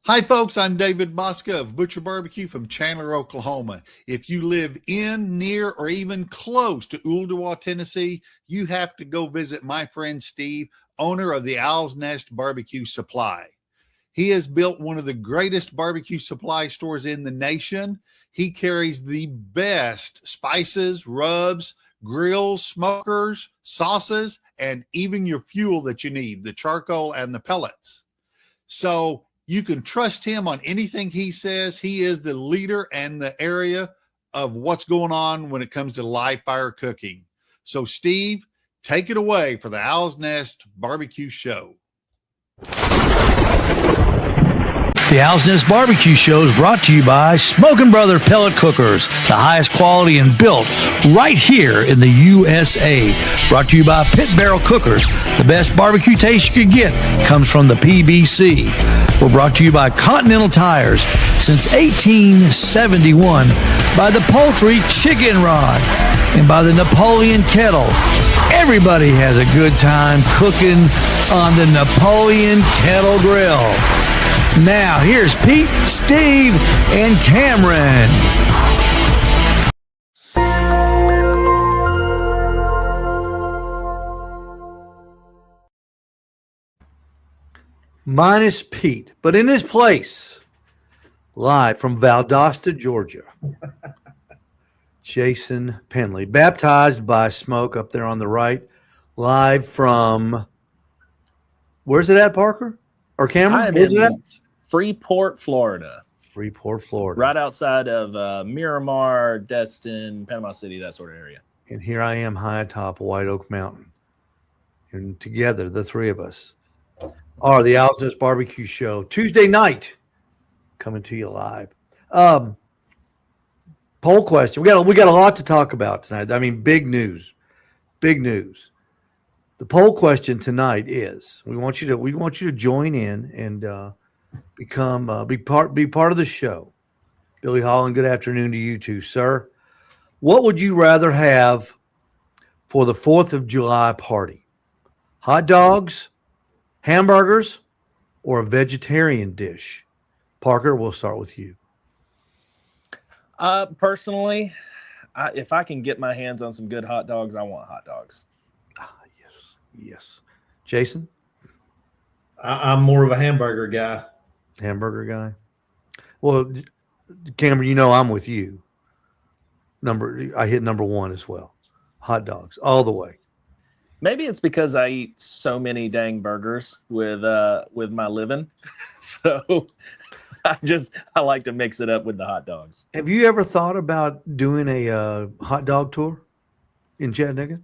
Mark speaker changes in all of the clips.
Speaker 1: Hi, folks. I'm David Bosca of Butcher Barbecue from Chandler, Oklahoma. If you live in, near, or even close to Ooltewah, Tennessee, you have to go visit my friend Steve, owner of the Owl's Nest Barbecue Supply. He has built one of the greatest barbecue supply stores in the nation. He carries the best spices, rubs, grills, smokers, sauces, and even your fuel that you need, the charcoal and the pellets. So you can trust him on anything he says. He is the leader and the area of what's going on when it comes to live fire cooking. So, Steve, take it away for the Owl's Nest Barbecue Show.
Speaker 2: The Owl's Nest Barbecue Show is brought to you by Smokin' Brother Pellet Cookers, the highest quality and built right here in the USA. Brought to you by Pit Barrel Cookers. The best barbecue taste you can get comes from the PBC. We're brought to you by Continental Tires since 1871, by the Poultry Chicken Rod, and by the Napoleon Kettle. Everybody has a good time cooking on the Napoleon Kettle Grill. Now, here's Pete, Steve, and Cameron. Minus Pete, but in his place, live from Valdosta, Georgia, Jason Penley, baptized by smoke up there on the right, live from, where's it at, Parker? Or Cameron? Where's it at?
Speaker 3: Freeport, Florida.
Speaker 2: Freeport, Florida.
Speaker 3: Right outside of Miramar, Destin, Panama City, that sort of area.
Speaker 2: And here I am high atop White Oak Mountain. And together, the three of us are the Owl's Nest Barbecue Show. Tuesday night, coming to you live. Poll question. We got a lot to talk about tonight. I mean, big news. Big news. The poll question tonight is: we want you to join in and become be part of the show. Billy Holland, good afternoon to you too, sir. What would you rather have for the 4th of July party? Hot dogs, hamburgers, or a vegetarian dish? Parker, we'll start with you.
Speaker 3: Personally, if I can get my hands on some good hot dogs, I want hot dogs.
Speaker 2: Yes. Jason?
Speaker 4: I'm more of a hamburger guy.
Speaker 2: Hamburger guy. Well, Cameron, you know I'm with you. I hit number one as well. Hot dogs all the way.
Speaker 3: Maybe it's because I eat so many dang burgers with my living. So I like to mix it up with the hot dogs.
Speaker 2: Have you ever thought about doing a hot dog tour in Chattanooga?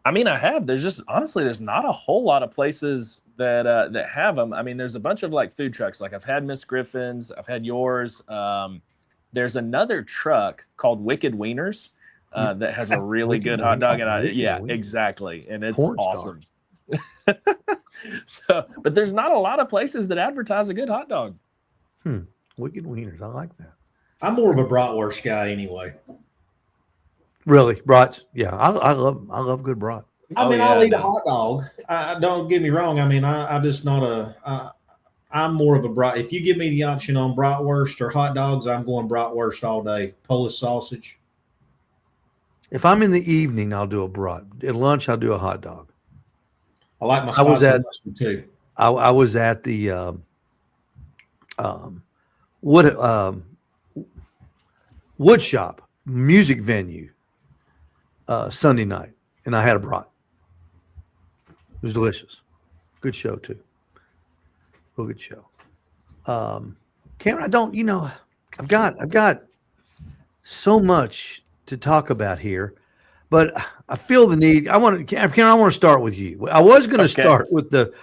Speaker 3: I mean, I have. There's not a whole lot of places that have them. I mean, there's a bunch of like food trucks. Like I've had Miss Griffin's, I've had yours. There's another truck called Wicked Wieners that has a really good hot dog, and exactly, and it's awesome. But there's not a lot of places that advertise a good hot dog.
Speaker 2: Wicked Wieners, I like that.
Speaker 4: I'm more of a bratwurst guy anyway.
Speaker 2: Really, brats? Yeah, I love good brat.
Speaker 4: I'll eat a hot dog. Don't get me wrong. I mean, I'm just not I'm more of a brat. If you give me the option on bratwurst or hot dogs, I'm going bratwurst all day. Polish sausage.
Speaker 2: If I'm in the evening, I'll do a brat. At lunch, I'll do a hot dog.
Speaker 4: I like my spicy mustard too.
Speaker 2: I was at the wood shop music venue Sunday night, and I had a brat. It was delicious. Good show too. Real good show. Cameron, I've got so much to talk about here, but I feel the need. I want to start with you. I was going to start with the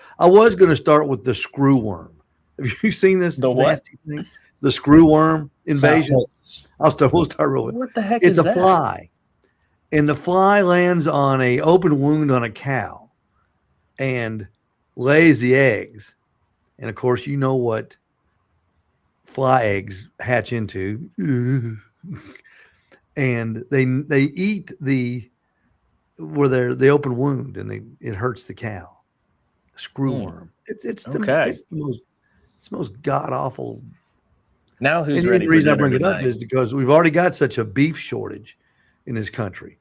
Speaker 2: screw worm. Have you seen this?
Speaker 3: The what?
Speaker 2: Thing? The screw worm invasion. We'll start real quick.
Speaker 3: What the heck
Speaker 2: it's
Speaker 3: is
Speaker 2: a fly, and the fly lands on a open wound on a cow, and lays the eggs. And of course, you know what fly eggs hatch into, and they eat the open wound, and it hurts the cow. Screw worm. It's the most It's the most god awful.
Speaker 3: Now who's
Speaker 2: And
Speaker 3: ready
Speaker 2: the
Speaker 3: for
Speaker 2: reason I
Speaker 3: dinner
Speaker 2: bring it
Speaker 3: tonight?
Speaker 2: up is because we've already got such a beef shortage in this country.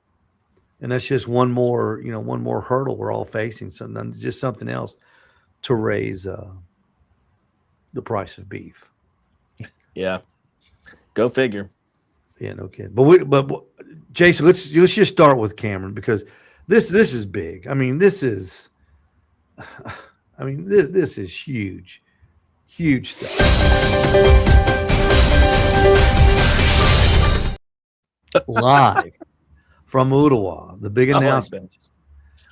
Speaker 2: And that's just one more hurdle we're all facing. So then just something else to raise the price of beef.
Speaker 3: Yeah. Go figure.
Speaker 2: Yeah, no kidding. But Jason, let's just start with Cameron, because this is big. I mean, this is huge, huge stuff. Live from Ottawa, the big announcement.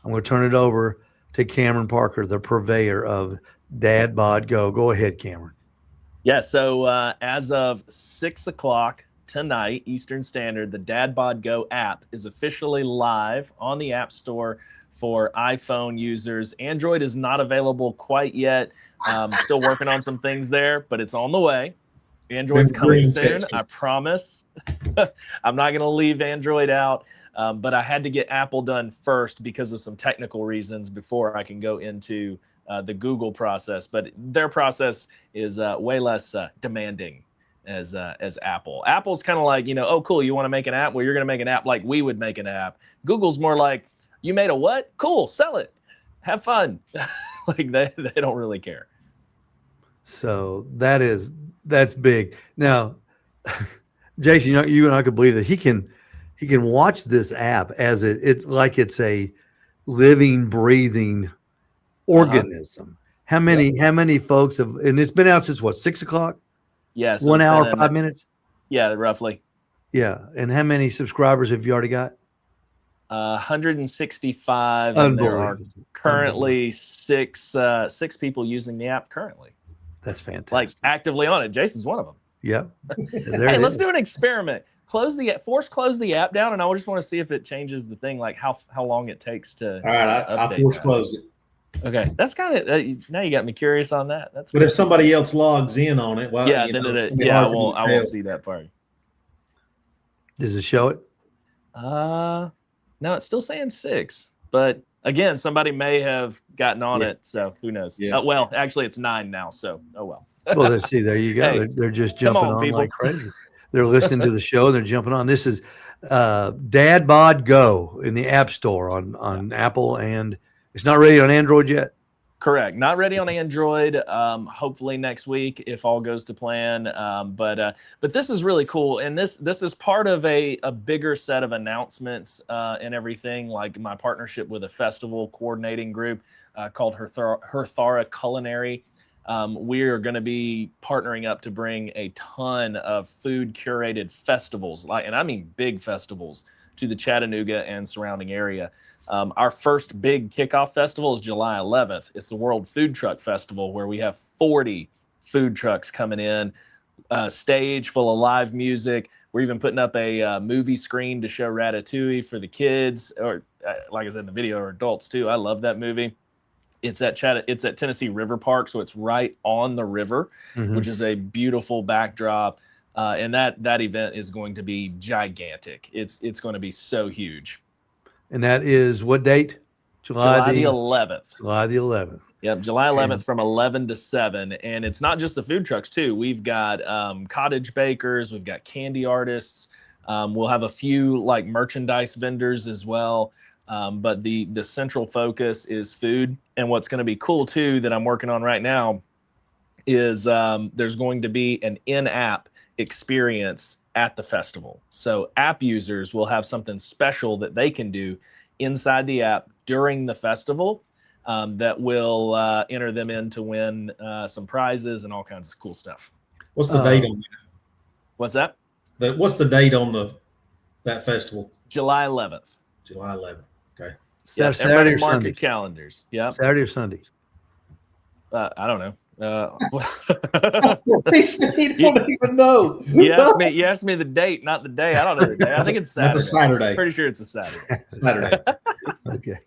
Speaker 2: I'm going to turn it over to Cameron Parker, the purveyor of Dad Bod Go. Go ahead, Cameron.
Speaker 3: Yeah, so as of 6 o'clock tonight, Eastern Standard, the Dad Bod Go app is officially live on the App Store for iPhone users. Android is not available quite yet. Still working on some things there, but it's on the way. Android's coming soon, I promise. I'm not going to leave Android out, but I had to get Apple done first because of some technical reasons before I can go into the Google process. But their process is way less demanding as Apple. Apple's kind of like, oh, cool, you want to make an app? Well, you're going to make an app like we would make an app. Google's more like, you made a what? Cool, sell it. Have fun. Like they don't really care.
Speaker 2: So that's big. Now, Jason, you and I could believe that he can watch this app as it's like it's a living, breathing organism. How many folks have, and it's been out since what, 6 o'clock?
Speaker 3: Yeah. So
Speaker 2: 1 hour, 5 minutes?
Speaker 3: Yeah, roughly.
Speaker 2: Yeah. And how many subscribers have you already got?
Speaker 3: 165. And there are currently six people using the app currently.
Speaker 2: That's fantastic.
Speaker 3: Like actively on it. Jason's one of them.
Speaker 2: Yep.
Speaker 3: Hey, let's do an experiment. Close the app down, and I just want to see if it changes the thing, like how long it takes to.
Speaker 4: All right, I force closed it.
Speaker 3: Okay, that's kind of now you got me curious on that. That's.
Speaker 4: But
Speaker 3: cool.
Speaker 4: if somebody else logs in on it, well,
Speaker 3: yeah, I won't see that part.
Speaker 2: Does it show it?
Speaker 3: No, it's still saying 6, but again, somebody may have gotten on it, so who knows?
Speaker 4: Yeah.
Speaker 3: Well, actually, it's 9 now, so oh well.
Speaker 2: Well, let's see. There you go.
Speaker 3: Hey,
Speaker 2: they're just jumping on
Speaker 3: people.
Speaker 2: like crazy. They're listening to the show. They're jumping on. This is Dad Bod Go in the App Store on Apple, and it's not ready on Android yet.
Speaker 3: Correct. Not ready on Android. Hopefully next week if all goes to plan. But this is really cool, and this is part of a bigger set of announcements and everything. Like my partnership with a festival coordinating group called Herthara Culinary. We are going to be partnering up to bring a ton of food curated festivals, and I mean big festivals, to the Chattanooga and surrounding area. Our first big kickoff festival is July 11th. It's the World Food Truck Festival, where we have 40 food trucks coming in, stage full of live music. We're even putting up a movie screen to show Ratatouille for the kids, or like I said in the video, or adults too. I love that movie. It's at Tennessee River Park, so it's right on the river, which is a beautiful backdrop. And that event is going to be gigantic. It's going to be so huge.
Speaker 2: And that is what date?
Speaker 3: July the 11th.
Speaker 2: July the 11th.
Speaker 3: Yep, July 11th from 11 to 7. And it's not just the food trucks, too. We've got cottage bakers. We've got candy artists. We'll have a few like merchandise vendors as well. But the central focus is food. And what's going to be cool, too, that I'm working on right now is there's going to be an in-app experience at the festival. So app users will have something special that they can do inside the app during the festival that will enter them in to win some prizes and all kinds of cool stuff.
Speaker 4: What's the date on that?
Speaker 3: What's that?
Speaker 4: What's the date on that festival?
Speaker 3: July 11th.
Speaker 4: July 11th. Okay.
Speaker 2: Saturday or
Speaker 3: mark
Speaker 2: Sunday?
Speaker 3: Your calendars. Yeah.
Speaker 2: Saturday or Sunday?
Speaker 3: I don't know.
Speaker 4: He don't even know.
Speaker 3: You asked me the date, not the day. I don't know the day. I think it's Saturday.
Speaker 4: That's a Saturday.
Speaker 3: Pretty sure it's a Saturday.
Speaker 4: Saturday.
Speaker 2: Okay.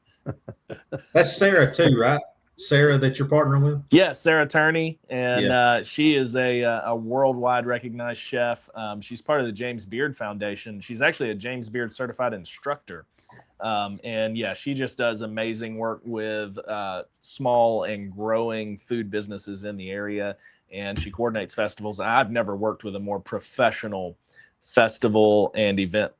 Speaker 4: That's Sarah too, right? Sarah that you're partnering with?
Speaker 3: Yeah, Sarah Turney, and she is a worldwide recognized chef. She's part of the James Beard Foundation. She's actually a James Beard certified instructor. And yeah, she just does amazing work with small and growing food businesses in the area. And she coordinates festivals. I've never worked with a more professional festival and event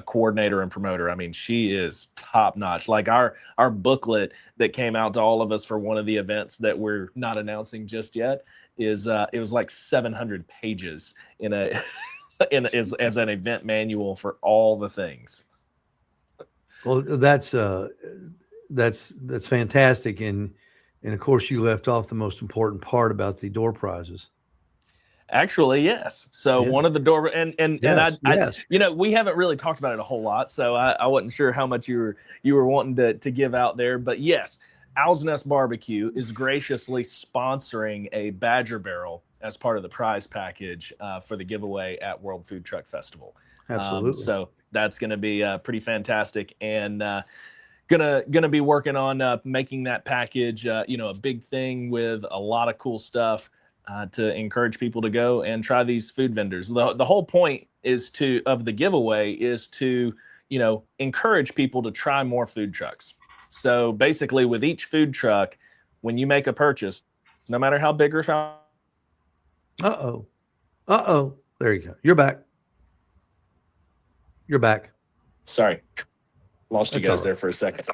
Speaker 3: coordinator and promoter. I mean, she is top notch. Like our booklet that came out to all of us for one of the events that we're not announcing just yet is it was like 700 pages in a as an event manual for all the things.
Speaker 2: Well, that's fantastic, and of course you left off the most important part about the door prizes.
Speaker 3: Actually, yes. So one of the door and
Speaker 2: Yes,
Speaker 3: I we haven't really talked about it a whole lot, so I wasn't sure how much you were wanting to give out there, but yes, Owl's Nest Barbecue is graciously sponsoring a Badger Barrel as part of the prize package for the giveaway at World Food Truck Festival.
Speaker 2: Absolutely.
Speaker 3: So that's going to be pretty fantastic, and gonna be working on making that package a big thing with a lot of cool stuff to encourage people to go and try these food vendors. The whole point of the giveaway is to encourage people to try more food trucks. So basically, with each food truck, when you make a purchase, no matter how big or small.
Speaker 2: There you go. You're back.
Speaker 3: Sorry, lost you guys there for a second.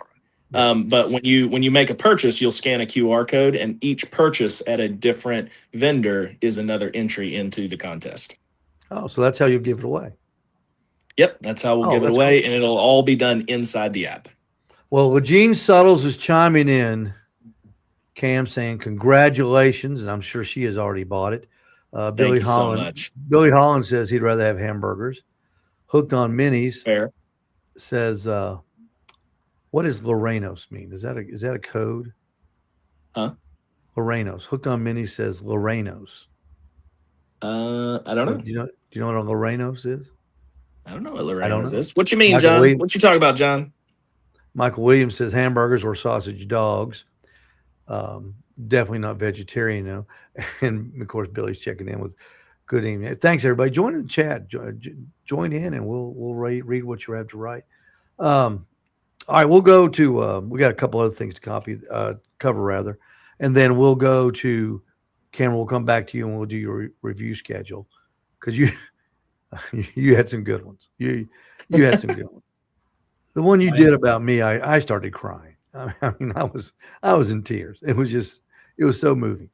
Speaker 3: But when you make a purchase, you'll scan a QR code, and each purchase at a different vendor is another entry into the contest.
Speaker 2: Oh, so that's how you give it away.
Speaker 3: Yep, that's how we'll give it away, and it'll all be done inside the app.
Speaker 2: Well, Legene Suttles is chiming in, Cam, saying congratulations, and I'm sure she has already bought it. Billy Holland. So much. Billy Holland says he'd rather have hamburgers. Hooked on Minis.
Speaker 3: Fair.
Speaker 2: Says, what does Lorenos mean? Is that a code?
Speaker 3: Huh?
Speaker 2: Lorenos. Hooked on Minis says Lorenos.
Speaker 3: I don't know.
Speaker 2: Do you know what a Lorenos is?
Speaker 3: I don't know what Lorenos is. What you mean, Michael John? What you talking about, John?
Speaker 2: Michael Williams says hamburgers or sausage dogs. Definitely not vegetarian, though. And of course, Billy's checking in with good evening. Thanks, everybody. Join in the chat. Join in, and we'll read what you have to write. All right, we'll go to. We got a couple other things to cover rather, and then we'll go to Cameron. We'll come back to you, and we'll do your review schedule because you had some good ones. You had some good ones. The one you did about me, I started crying. I mean, I was in tears. It was so moving.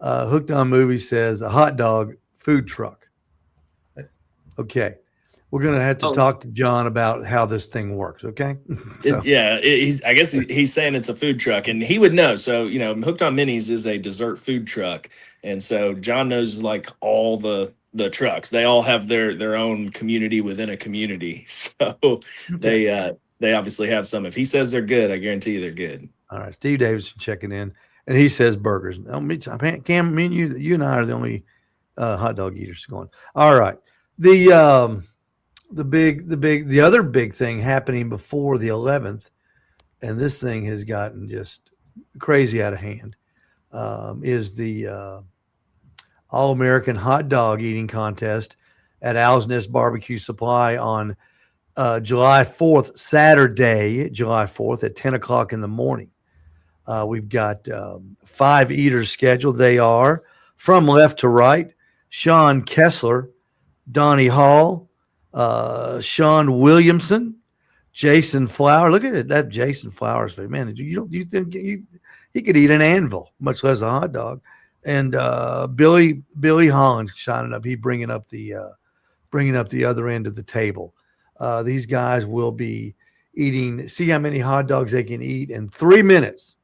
Speaker 2: Hooked on Movies says a hot dog food truck. Okay. We're going to have to talk to John about how this thing works. Okay.
Speaker 3: I guess he's saying it's a food truck, and he would know. So, Hooked on Minis is a dessert food truck. And so John knows like all the trucks. They all have their own community within a community. So they obviously have some. If he says they're good, I guarantee you they're good.
Speaker 2: All right. Steve Davidson checking in, and he says burgers. Cam, me and you and I are the only hot dog eaters going. All right. The other big thing happening before the 11th, and this thing has gotten just crazy out of hand, is the All-American Hot Dog Eating Contest at Owl's Nest Barbecue Supply on July 4th, Saturday, July 4th at 10 o'clock in the morning. We've got 5 eaters scheduled. They are from left to right: Sean Kessler, Donnie Hall, Sean Williamson, Jason Flower. Look at that Jason Flowers, man. You think he could eat an anvil, much less a hot dog? And Billy Holland signing up. He bringing up the other end of the table. These guys will be eating. See how many hot dogs they can eat in 3 minutes.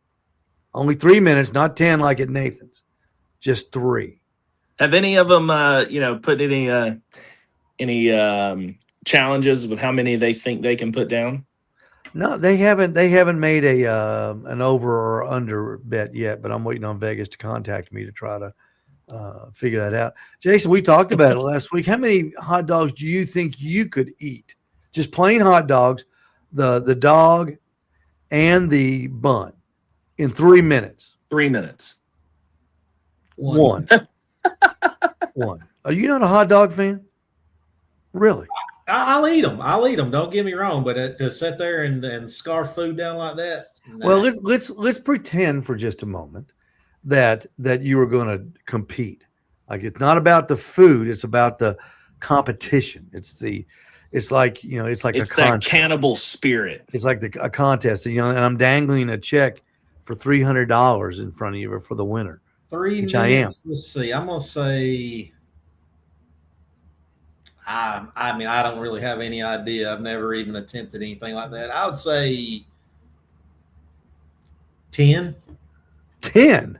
Speaker 2: Only 3 minutes, not 10 like at Nathan's. Just 3.
Speaker 3: Have any of them, put any challenges with how many they think they can put down?
Speaker 2: No, they haven't made an over or under bet yet, but I'm waiting on Vegas to contact me to try to figure that out. Jason, we talked about it last week. How many hot dogs do you think you could eat? Just plain hot dogs, the dog and the bun in 3 minutes.
Speaker 3: 3 minutes.
Speaker 2: One. One. Are you not a hot dog fan? Really?
Speaker 4: I'll eat them. I'll eat them. Don't get me wrong, but to sit there and scarf food down like that. Nah.
Speaker 2: Well, let's pretend for just a moment that you were going to compete. Like, it's not about the food; it's about the competition. It's like it's like
Speaker 3: It's
Speaker 2: a
Speaker 3: that
Speaker 2: contest.
Speaker 3: cannibal spirit.
Speaker 2: It's like a contest, and I'm dangling a check for $300 in front of you for the winner.
Speaker 4: 3
Speaker 2: which
Speaker 4: minutes.
Speaker 2: I am.
Speaker 4: Let's see. I'm gonna say. I mean, I don't really have any idea. I've never even attempted anything like that. I would say 10.
Speaker 2: 10.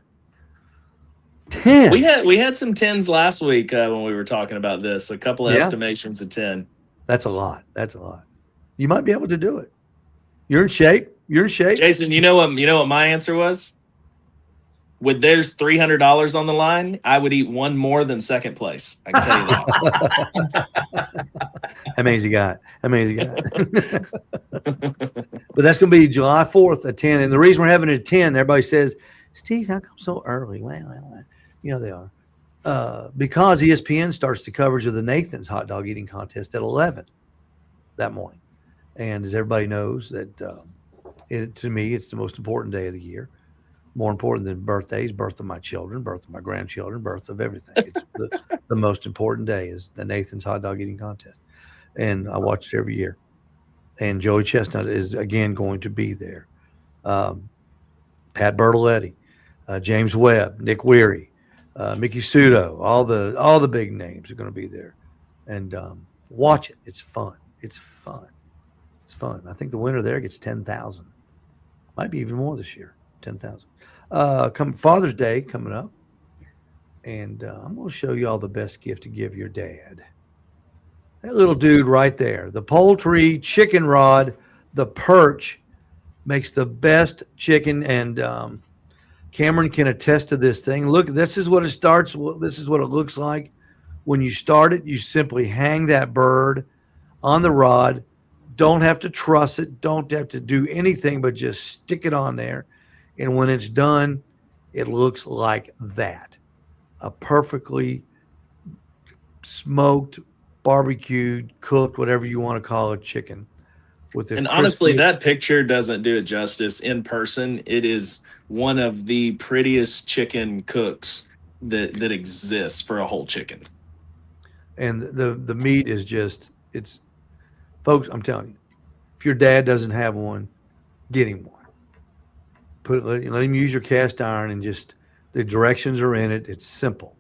Speaker 3: We had some 10s last week when we were talking about this. A couple of estimations of 10.
Speaker 2: That's a lot. You might be able to do it. You're in shape.
Speaker 3: Jason, you know what my answer was? With there's $300 on the line, I would eat one more than second place. I can tell you that.
Speaker 2: Amazing guy. But that's going to be July 4th at 10. And the reason we're having it at 10, everybody says, Steve, how come so early? Well, they are. Because ESPN starts the coverage of the Nathan's hot dog eating contest at 11 that morning. And as everybody knows, that to me, it's the most important day of the year. More important than birthdays, birth of my children, birth of my grandchildren, birth of everything. It's the most important day is the Nathan's hot dog eating contest. And I watch it every year. And Joey Chestnut is again going to be there. Pat Bertoletti, James Webb, Nick Weary, Mickey Sudo, all the big names are going to be there. And watch it. It's fun. I think the winner there gets 10,000. Might be even more this year. 10,000. Come Father's Day coming up, and I'm going to show you all the best gift to give your dad. That little dude right there, the poultry chicken rod, the perch, makes the best chicken, and Cameron can attest to this thing. Look, this is what it starts. This is what it looks like. When you start it, you simply hang that bird on the rod. Don't have to truss it. Don't have to do anything but just stick it on there. And when it's done, it looks like that. A perfectly smoked, barbecued, cooked, whatever you want to call it, chicken.
Speaker 3: And honestly, that picture doesn't do it justice. In person, it is one of the prettiest chicken cooks that exists for a whole chicken.
Speaker 2: And the meat is just, it's, folks, I'm telling you, if your dad doesn't have one, get him one. Let him use your cast iron, and just the directions are in it. It's simple.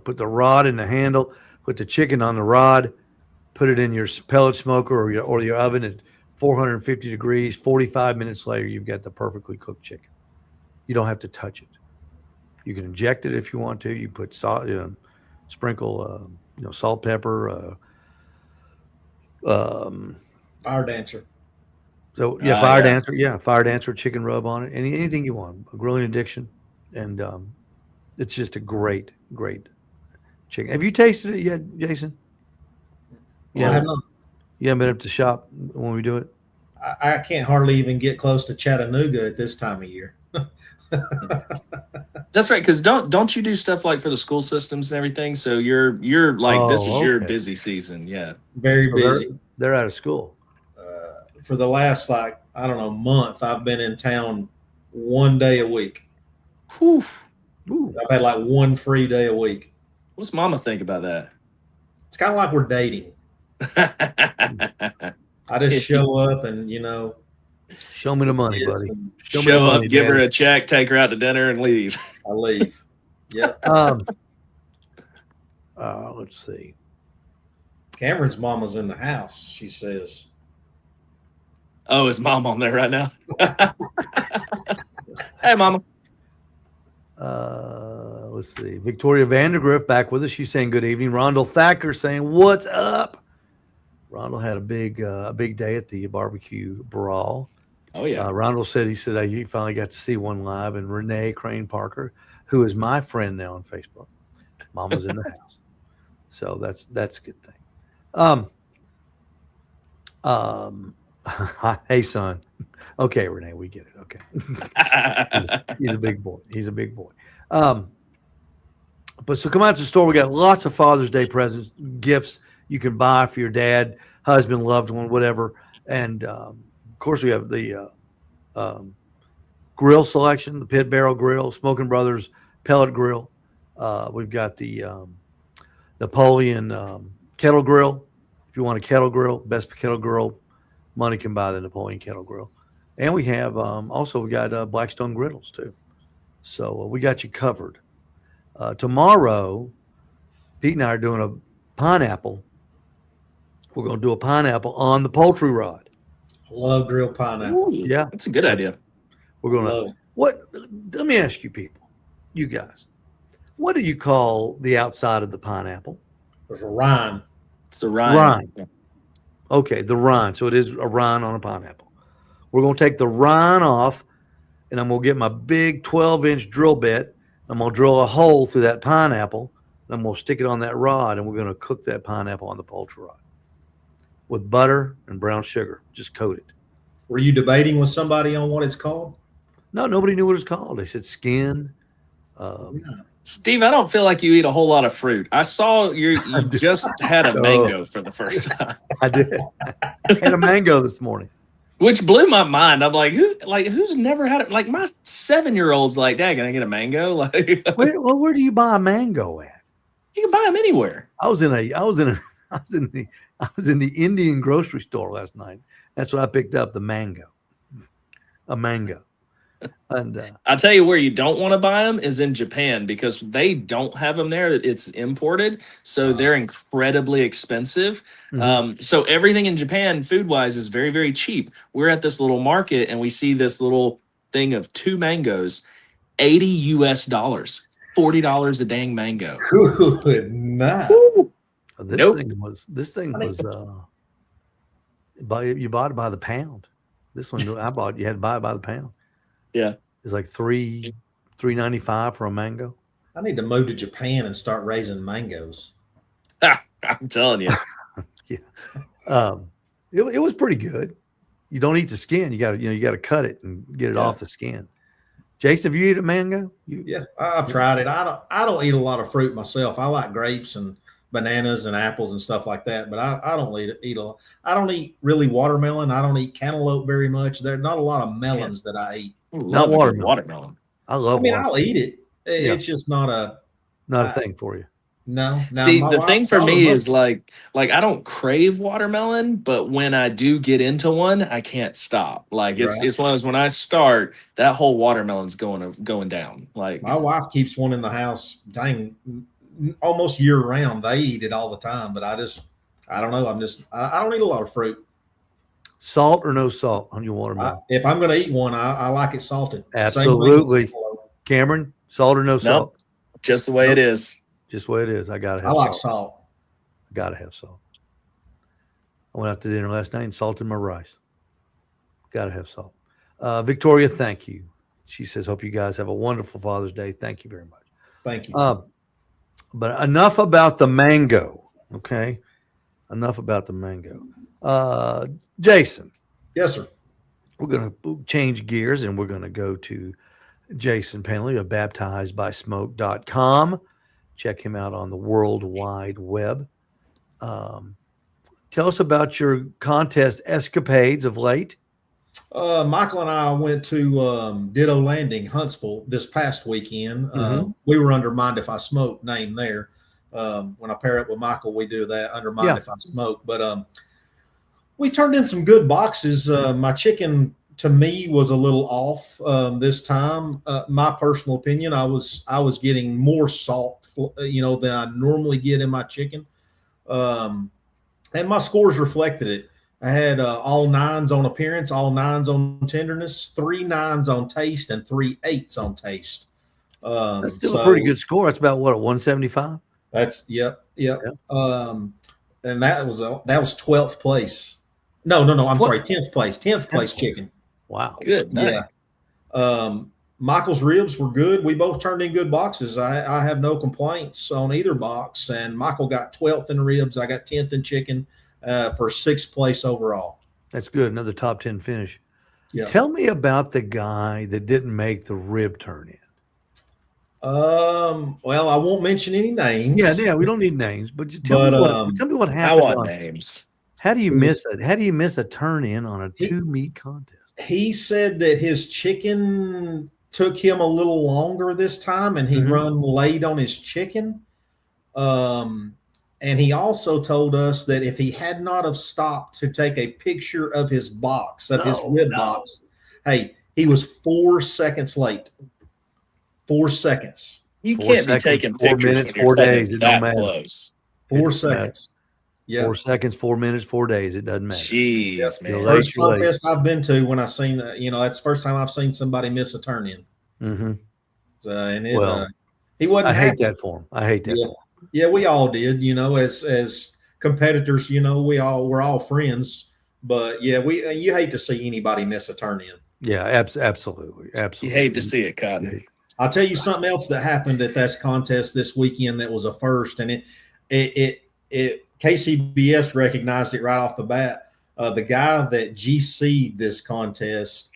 Speaker 2: Put the rod in the handle, put the chicken on the rod, put it in your pellet smoker or your oven at 450 degrees. 45 minutes later, you've got the perfectly cooked chicken. You don't have to touch it. You can inject it if you want to. You put salt, sprinkle, salt, pepper,
Speaker 4: Fire dancer.
Speaker 2: So fire dancer, chicken rub on it, anything you want, a grilling addiction, and it's just a great chicken. Have you tasted it yet, Jason?
Speaker 4: Yeah, I have not.
Speaker 2: You haven't been up to shop when we do it?
Speaker 4: I can't hardly even get close to Chattanooga at this time of year.
Speaker 3: That's right, because don't you do stuff like for the school systems and everything? So you're like, this is your busy season, yeah.
Speaker 4: Very busy.
Speaker 2: They're out of school.
Speaker 4: For the last month, I've been in town 1 day a week.
Speaker 3: Whew.
Speaker 4: I've had like one free day a week.
Speaker 3: What's Mama think about that?
Speaker 4: It's kind of like we're dating. I just show up and
Speaker 2: show me the money, buddy.
Speaker 3: Show up, give her a check, take her out to dinner, and leave.
Speaker 4: I leave. Yeah.
Speaker 2: Let's see.
Speaker 4: Cameron's mama's in the house, she says.
Speaker 3: Oh, is Mom on there right now? Hey, Mama.
Speaker 2: Let's see. Victoria Vandergrift back with us. She's saying good evening. Rondell Thacker saying, what's up? Rondell had a big day at the barbecue brawl.
Speaker 3: Oh, yeah.
Speaker 2: Rondell said he finally got to see one live. And Renee Crane Parker, who is my friend now on Facebook, Mama's in the house. So that's a good thing. Hey, son. Okay, Renee, we get it. Okay. He's a big boy. But so come out to the store. We got lots of Father's Day presents, gifts you can buy for your dad. husband, loved one, whatever. And of course, we have the grill selection, the Pit Barrel Grill, Smoking Brothers Pellet Grill. We've got the Napoleon Kettle Grill. If you want a kettle grill, best kettle grill money can buy the Napoleon Kettle Grill. And we have also we got Blackstone Griddles too. So we got you covered. Tomorrow, Pete and I are doing a pineapple. We're going to do a pineapple on the poultry rod.
Speaker 4: I love grilled pineapple.
Speaker 3: Ooh,
Speaker 2: Yeah,
Speaker 3: that's a good idea.
Speaker 2: We're going to. What? Let me ask you, people, you guys, what do you call the outside of the pineapple?
Speaker 4: There's a rind.
Speaker 3: It's the rind.
Speaker 2: Rind. Okay, the rind. So it is a rind on a pineapple. We're going to take the rind off, and I'm going to get my big 12-inch drill bit. I'm going to drill a hole through that pineapple, and I'm going to stick it on that rod, and we're going to cook that pineapple on the poultry rod with butter and brown sugar. Just coat it.
Speaker 4: Were you debating with somebody on what it's called?
Speaker 2: No, nobody knew what it's called. They said skin.
Speaker 3: Steve, I don't feel like you eat a whole lot of fruit. I saw you just had a mango for the first time.
Speaker 2: I did. I had a mango this morning.
Speaker 3: Which blew my mind. I'm like, who's never had it? Like my 7-year-old's like, Dad, can I get a mango? Like,
Speaker 2: Where do you buy a mango at?
Speaker 3: you can buy them anywhere.
Speaker 2: I was in the Indian grocery store last night. That's what I picked up, the mango. A mango. And
Speaker 3: I'll tell you where you don't want to buy them is in Japan because they don't have them there. It's imported, so they're incredibly expensive. So everything in Japan, food-wise, is very, very cheap. We're at this little market and we see this little thing of 2 mangoes, $80, $40 a dang mango.
Speaker 4: Good night.
Speaker 2: this thing was you bought it by the pound. This one I bought, you had to buy it by the pound.
Speaker 3: Yeah.
Speaker 2: It's like $3.95 for a mango.
Speaker 4: I need to move to Japan and start raising mangoes.
Speaker 3: I'm telling you.
Speaker 2: Yeah. It was pretty good. You don't eat the skin. You got to cut it and get it off the skin. Jason, have you eaten a mango?
Speaker 4: Yeah, I've tried it. I don't eat a lot of fruit myself. I like grapes and bananas and apples and stuff like that, but I don't eat a lot. I don't eat really watermelon. I don't eat cantaloupe very much. There's not a lot of melons that I eat.
Speaker 3: Not watermelon.
Speaker 2: I love watermelon.
Speaker 4: I'll eat it. It's just not
Speaker 2: a thing for you.
Speaker 4: No.
Speaker 3: See, the thing for me is like I don't crave watermelon, but when I do get into one, I can't stop. Like it's one of those, when I start, that whole watermelon's going down. Like
Speaker 4: my wife keeps one in the house, dang, almost year round. They eat it all the time, but I don't know. I don't eat a lot of fruit.
Speaker 2: Salt or no salt on your watermelon?
Speaker 4: If I'm going to eat one, I like it salted.
Speaker 2: Absolutely. Cameron, salt or no salt?
Speaker 3: Just the way it is.
Speaker 2: Just the way it is. I got to have
Speaker 4: I like
Speaker 2: salt.
Speaker 4: salt.
Speaker 2: I got to have salt. I went out to dinner last night and salted my rice. Got to have salt. Victoria, thank you. She says, hope you guys have a wonderful Father's Day. Thank you very much.
Speaker 4: Thank you.
Speaker 2: But enough about the mango, okay? Enough about the mango. Jason.
Speaker 4: Yes, sir.
Speaker 2: We're going to change gears and we're going to go to Jason Penley of baptizedbysmoke.com. Check him out on the World Wide Web. Tell us about your contest escapades of late.
Speaker 4: Michael and I went to Ditto Landing, Huntsville, this past weekend. We were under Mind If I Smoke name there. When I pair up with Michael, we do that under Mind If I Smoke. But we turned in some good boxes. My chicken, to me, was a little off this time. My personal opinion, I was getting more salt, than I normally get in my chicken. And my scores reflected it. I had all 9s on appearance, all 9s on tenderness, 3 9s on taste, and 3 8s on taste.
Speaker 2: That's still a pretty good score. That's about what, 175?
Speaker 4: That's yep. And that was 12th place. No. I'm sorry, 10th place. 10th place chicken.
Speaker 2: Wow.
Speaker 3: Good.
Speaker 4: Yeah. Michael's ribs were good. We both turned in good boxes. I have no complaints on either box. And Michael got 12th in ribs. I got 10th in chicken for 6th place overall.
Speaker 2: That's good. Another top 10 finish.
Speaker 4: Yeah.
Speaker 2: Tell me about the guy that didn't make the rib turn in.
Speaker 4: Well, I won't mention any names.
Speaker 2: Yeah, we don't need names, but just tell me what happened.
Speaker 3: I want names.
Speaker 2: How do you miss it? How do you miss a turn in on a 2-meat contest?
Speaker 4: He said that his chicken took him a little longer this time, and he run late on his chicken. And he also told us that if he had not have stopped to take a picture of his box, of his rib box, hey, he was 4 seconds late. 4 seconds.
Speaker 3: You can't be taking
Speaker 2: 4
Speaker 3: pictures
Speaker 2: minutes,
Speaker 3: when
Speaker 2: 4
Speaker 3: you're
Speaker 2: days. It don't
Speaker 3: that
Speaker 2: matter.
Speaker 3: close.
Speaker 4: 4 seconds. Yeah.
Speaker 2: 4 seconds, 4 minutes, 4 days. It doesn't matter.
Speaker 3: Jeez, man.
Speaker 4: First contest I've been to when I seen that, that's the first time I've seen somebody miss a turn in.
Speaker 2: Mm-hmm.
Speaker 4: So, and
Speaker 2: he wasn't. I hate that for him. I hate that.
Speaker 4: Yeah.
Speaker 2: For him.
Speaker 4: Yeah, we all did. As competitors, we're all friends. But yeah, you hate to see anybody miss a turn in.
Speaker 2: Yeah, absolutely.
Speaker 3: You hate to see it, Cotton.
Speaker 4: I'll tell you something else that happened at this contest this weekend that was a first, and it KCBS recognized it right off the bat. The guy that GC'd this contest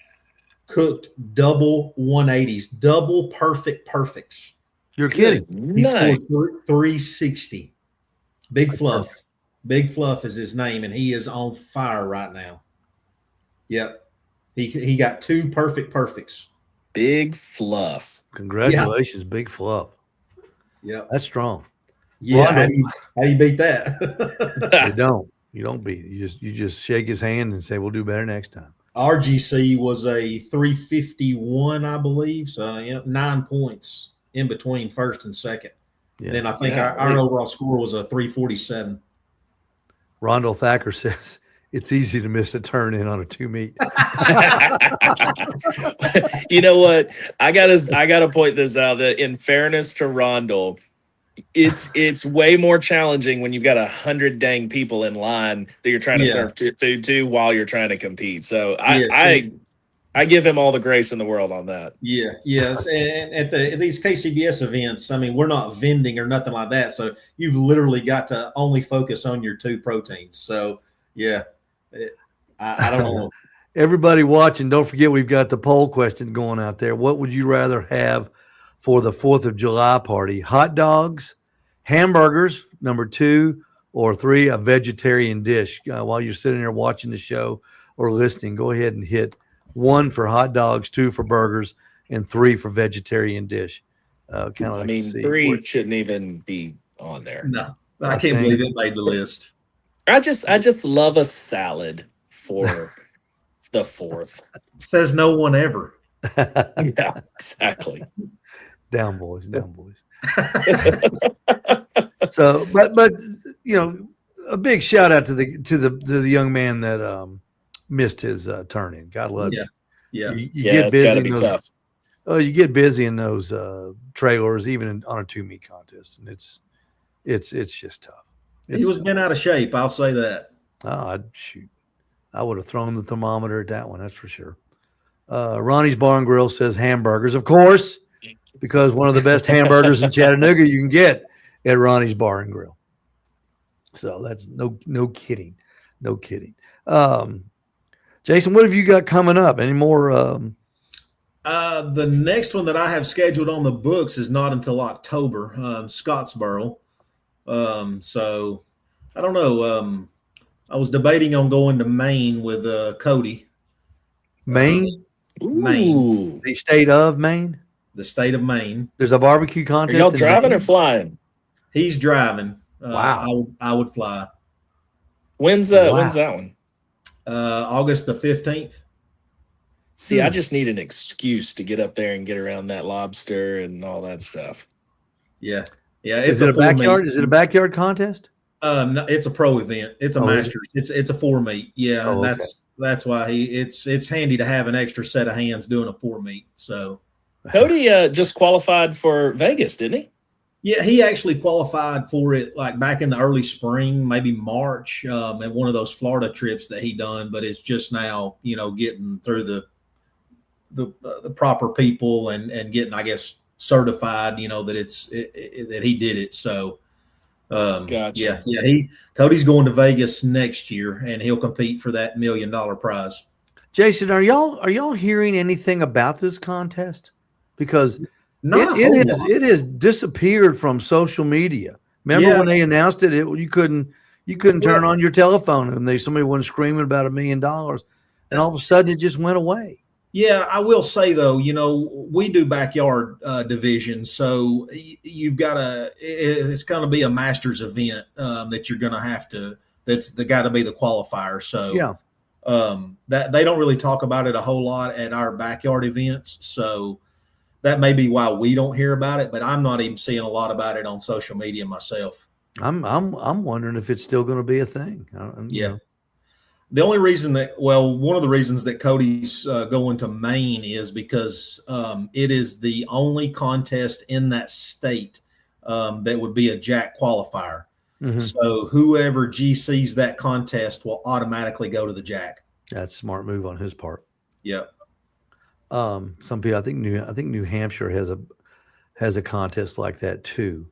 Speaker 4: cooked double 180s, double perfects.
Speaker 2: You're kidding.
Speaker 4: He scored 360. Big Fluff. Perfect. Big Fluff is his name, and he is on fire right now. Yep. He got 2 perfects.
Speaker 3: Big Fluff.
Speaker 2: Congratulations, Big Fluff.
Speaker 4: Yeah.
Speaker 2: That's strong.
Speaker 4: Yeah. How do you beat that?
Speaker 2: You don't beat it. You just shake his hand and say, we'll do better next time.
Speaker 4: RGC was a 351, I believe. So 9 points in between first and second. Yeah. Then I think our overall score was a 347.
Speaker 2: Rondo Thacker says it's easy to miss a turn in on a 2-meat.
Speaker 3: You know what? I gotta point this out that in fairness to Rondo, it's way more challenging when you've got 100 dang people in line that you're trying to serve food to while you're trying to compete. So I give him all the grace in the world on that.
Speaker 4: Yeah, yes. And at these KCBS events, I mean, we're not vending or nothing like that. So you've literally got to only focus on your 2 proteins. So, yeah, I don't know.
Speaker 2: Everybody watching, don't forget we've got the poll question going out there. What would you rather have for the 4th of July party? Hot dogs, hamburgers, number 2, or 3, a vegetarian dish. While you're sitting there watching the show or listening, go ahead and hit 1 for hot dogs, 2 for burgers, and 3 for vegetarian dish.
Speaker 3: I mean, 3 shouldn't even be on there.
Speaker 4: No, I can't believe it made the list.
Speaker 3: I just love a salad for the 4th.
Speaker 4: Says no one ever.
Speaker 3: Yeah, exactly.
Speaker 2: Down boys. So, but a big shout out to the young man that missed his turn in. God love you.
Speaker 4: Yeah.
Speaker 2: You get busy in those. Oh, you get busy in those trailers, even on a 2-meat contest, and it's just tough.
Speaker 4: He was been out of shape. I'll say that.
Speaker 2: Shoot. I would have thrown the thermometer at that one. That's for sure. Ronnie's Bar and Grill says hamburgers, of course, because one of the best hamburgers in Chattanooga you can get at Ronnie's Bar and Grill. So that's no kidding. No kidding. Jason, what have you got coming up? Any more?
Speaker 4: The next one that I have scheduled on the books is not until October, Scottsboro. So I don't know. I was debating on going to Maine with Cody.
Speaker 2: Maine?
Speaker 4: Maine.
Speaker 2: The state of Maine?
Speaker 4: The state of Maine.
Speaker 2: There's a barbecue contest.
Speaker 3: Are y'all driving or flying?
Speaker 4: He's driving.
Speaker 2: Wow.
Speaker 4: I would fly.
Speaker 3: When's that one?
Speaker 4: August the 15th.
Speaker 3: See, I just need an excuse to get up there and get around that lobster and all that stuff.
Speaker 4: Yeah. Yeah.
Speaker 2: Is it a backyard? Is it a backyard contest?
Speaker 4: No, it's a pro event. It's a Masters. It's a 4-meet. Yeah.
Speaker 2: Oh,
Speaker 4: and that's why it's handy to have an extra set of hands doing a 4-meet. So
Speaker 3: Cody just qualified for Vegas, didn't he?
Speaker 4: Yeah, he actually qualified for it like back in the early spring, maybe March, at one of those Florida trips that he done. But it's just now, getting through the proper people and getting, I guess, certified, that he did it. So,
Speaker 3: gotcha.
Speaker 4: Yeah. Cody's going to Vegas next year, and he'll compete for that $1 million prize.
Speaker 2: Jason, are y'all hearing anything about this contest? Because it has disappeared from social media. Remember when they announced it? You couldn't You couldn't turn on your telephone and somebody wasn't screaming about $1 million, and all of a sudden it just went away.
Speaker 4: Yeah, I will say though, we do backyard divisions, so you've got it's going to be a Masters event that you're going to have to. That's got to be the qualifier. So
Speaker 2: yeah,
Speaker 4: that they don't really talk about it a whole lot at our backyard events. So that may be why we don't hear about it. But I'm not even seeing a lot about it on social media myself.
Speaker 2: I'm wondering if it's still going to be a thing.
Speaker 4: Yeah. The only reason one of the reasons that Cody's going to Maine is because it is the only contest in that state that would be a jack qualifier. Mm-hmm. So whoever GCs that contest will automatically go to the jack.
Speaker 2: That's a smart move on his part.
Speaker 4: Yep.
Speaker 2: Some people, I think New Hampshire has a contest like that too.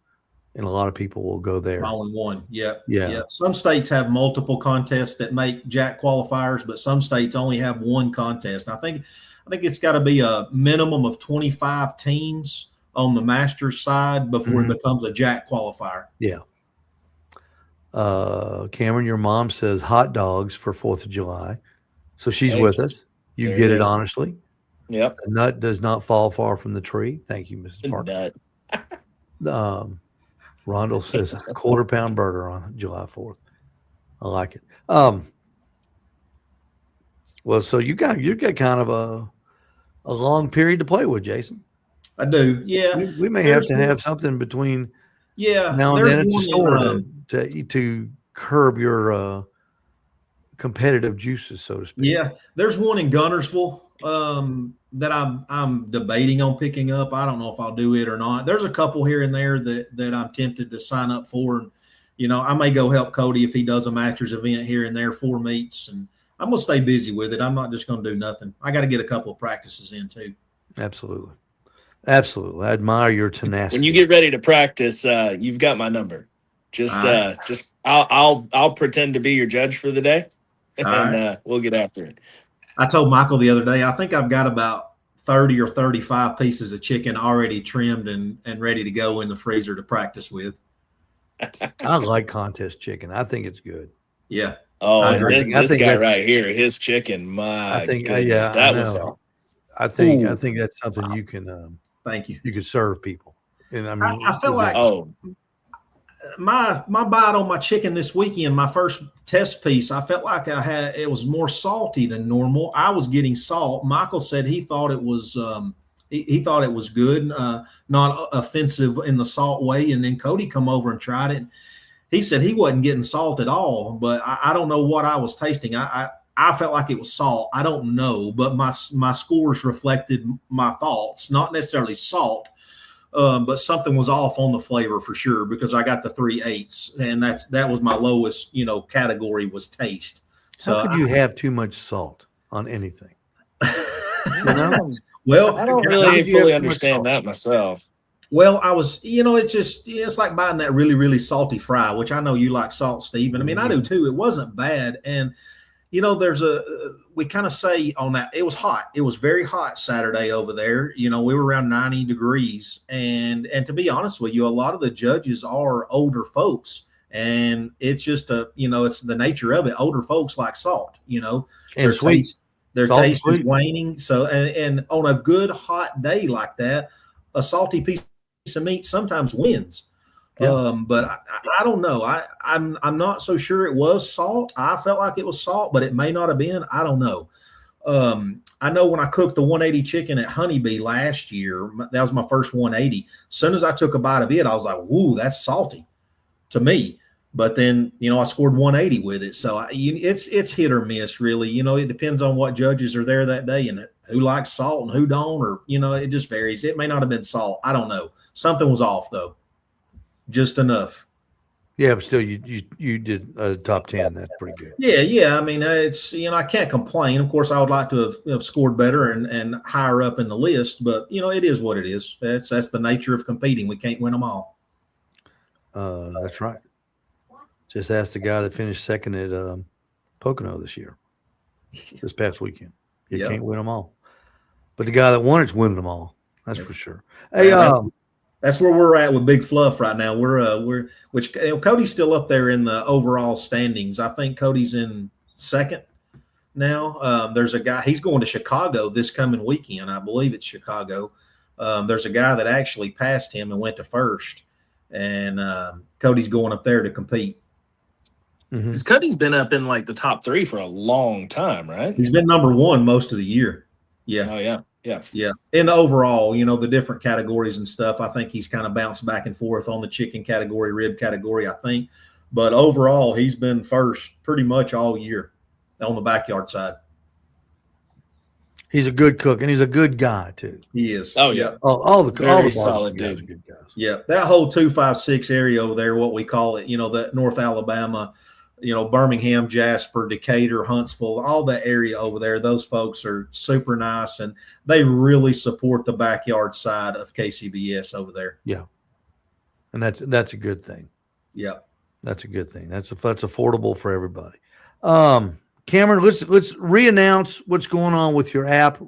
Speaker 2: And a lot of people will go there.
Speaker 4: All in one. Yep.
Speaker 2: Yeah.
Speaker 4: Yep. Some states have multiple contests that make jack qualifiers, but some states only have one contest. I think it's got to be a minimum of 25 teams on the Masters side before it becomes a jack qualifier.
Speaker 2: Yeah. Cameron, your mom says hot dogs for 4th of July. So she's with us. You there get it honestly.
Speaker 3: Yep.
Speaker 2: The nut does not fall far from the tree. Thank you, Mrs. Parker. Rondell says a 1/4 pound burger on July 4th. I like it. Well, so you got kind of a long period to play with, Jason.
Speaker 4: I do. Yeah.
Speaker 2: We may have to have something between now and then at the store to curb your competitive juices, so to speak.
Speaker 4: Yeah. There's one in Gunnersville that I'm debating on picking up. I don't know if I'll do it or not. There's a couple here and there that I'm tempted to sign up for. And, I may go help Cody if he does a Masters event here and there, 4 meets, and I'm going to stay busy with it. I'm not just going to do nothing. I got to get a couple of practices in too.
Speaker 2: Absolutely. Absolutely. I admire your tenacity.
Speaker 3: When you get ready to practice, you've got my number. I'll pretend to be your judge for the day, and we'll get after it.
Speaker 4: I told Michael the other day, I think I've got about 30 or 35 pieces of chicken already trimmed and ready to go in the freezer to practice with.
Speaker 2: I like contest chicken. I think it's good.
Speaker 4: Yeah.
Speaker 3: Oh, this guy right here, his chicken. My goodness, that was all.
Speaker 2: I think that's something you can.
Speaker 4: Thank you.
Speaker 2: You can serve people, and I mean,
Speaker 4: I feel like my bite on my chicken this weekend, my first test piece, I felt like it was more salty than normal. I was getting salt. Michael said he thought it was he thought it was good, not offensive in the salt way. And then Cody come over and tried it. He said he wasn't getting salt at all, but I don't know what I was tasting. I felt like it was salt. I don't know, but my scores reflected my thoughts, not necessarily salt. But something was off on the flavor for sure because I got the 3 8s, and that was my lowest, category was taste. So
Speaker 2: how could you have too much salt on anything?
Speaker 4: Well,
Speaker 3: I don't really fully understand that myself.
Speaker 4: Well, I was, it's like buying that really, really salty fry, which I know you like salt, Steve. And I mean, I do too. It wasn't bad. And, we kind of say on that, it was hot. It was very hot Saturday over there. We were around 90 degrees. And to be honest with you, a lot of the judges are older folks. And it's just it's the nature of it. Older folks like salt,
Speaker 2: and sweet.
Speaker 4: Their taste is waning. So, and on a good hot day like that, a salty piece of meat sometimes wins. Yeah. But I don't know. I'm not so sure it was salt. I felt like it was salt, but it may not have been. I don't know. I know when I cooked the 180 chicken at Honeybee last year, that was my first 180. As soon as I took a bite of it, I was like, "Ooh, that's salty," to me. But then, I scored 180 with it. So it's hit or miss, really. It depends on what judges are there that day and who likes salt and who don't, or it just varies. It may not have been salt. I don't know. Something was off though. Just enough.
Speaker 2: Yeah, but still, you did a top 10. That's pretty good.
Speaker 4: Yeah. I mean, it's I can't complain. Of course, I would like to have scored better and higher up in the list, but it is what it is. That's the nature of competing. We can't win them all.
Speaker 2: That's right. Just ask the guy that finished second at Pocono this past weekend. Can't win them all, but the guy that won it's winning them all. That's for sure. Hey,
Speaker 4: That's where we're at with Big Fluff right now. Which Cody's still up there in the overall standings. I think Cody's in second now. There's a guy, he's going to Chicago this coming weekend. I believe it's Chicago. There's a guy that actually passed him and went to first, and Cody's going up there to compete.
Speaker 3: Because Cody's been up in like the top 3 for a long time, right?
Speaker 4: He's been number 1 most of the year. Yeah.
Speaker 3: Oh, yeah. Yeah.
Speaker 4: Yeah. And overall, the different categories and stuff, I think he's kind of bounced back and forth on the chicken category, rib category, I think. But overall, he's been first pretty much all year on the backyard side.
Speaker 2: He's a good cook, and he's a good guy, too.
Speaker 4: He is.
Speaker 3: Oh, yeah.
Speaker 2: All the
Speaker 3: solid
Speaker 2: guys
Speaker 3: dude.
Speaker 2: are good guys.
Speaker 4: Yeah. That whole 256 area over there, what we call it, that North Alabama, Birmingham, Jasper, Decatur, Huntsville, all that area over there, those folks are super nice, and they really support the backyard side of KCBS over there.
Speaker 2: Yeah. And that's a good thing.
Speaker 4: Yeah.
Speaker 2: That's a good thing. That's affordable for everybody. Cameron, let's re-announce what's going on with your app,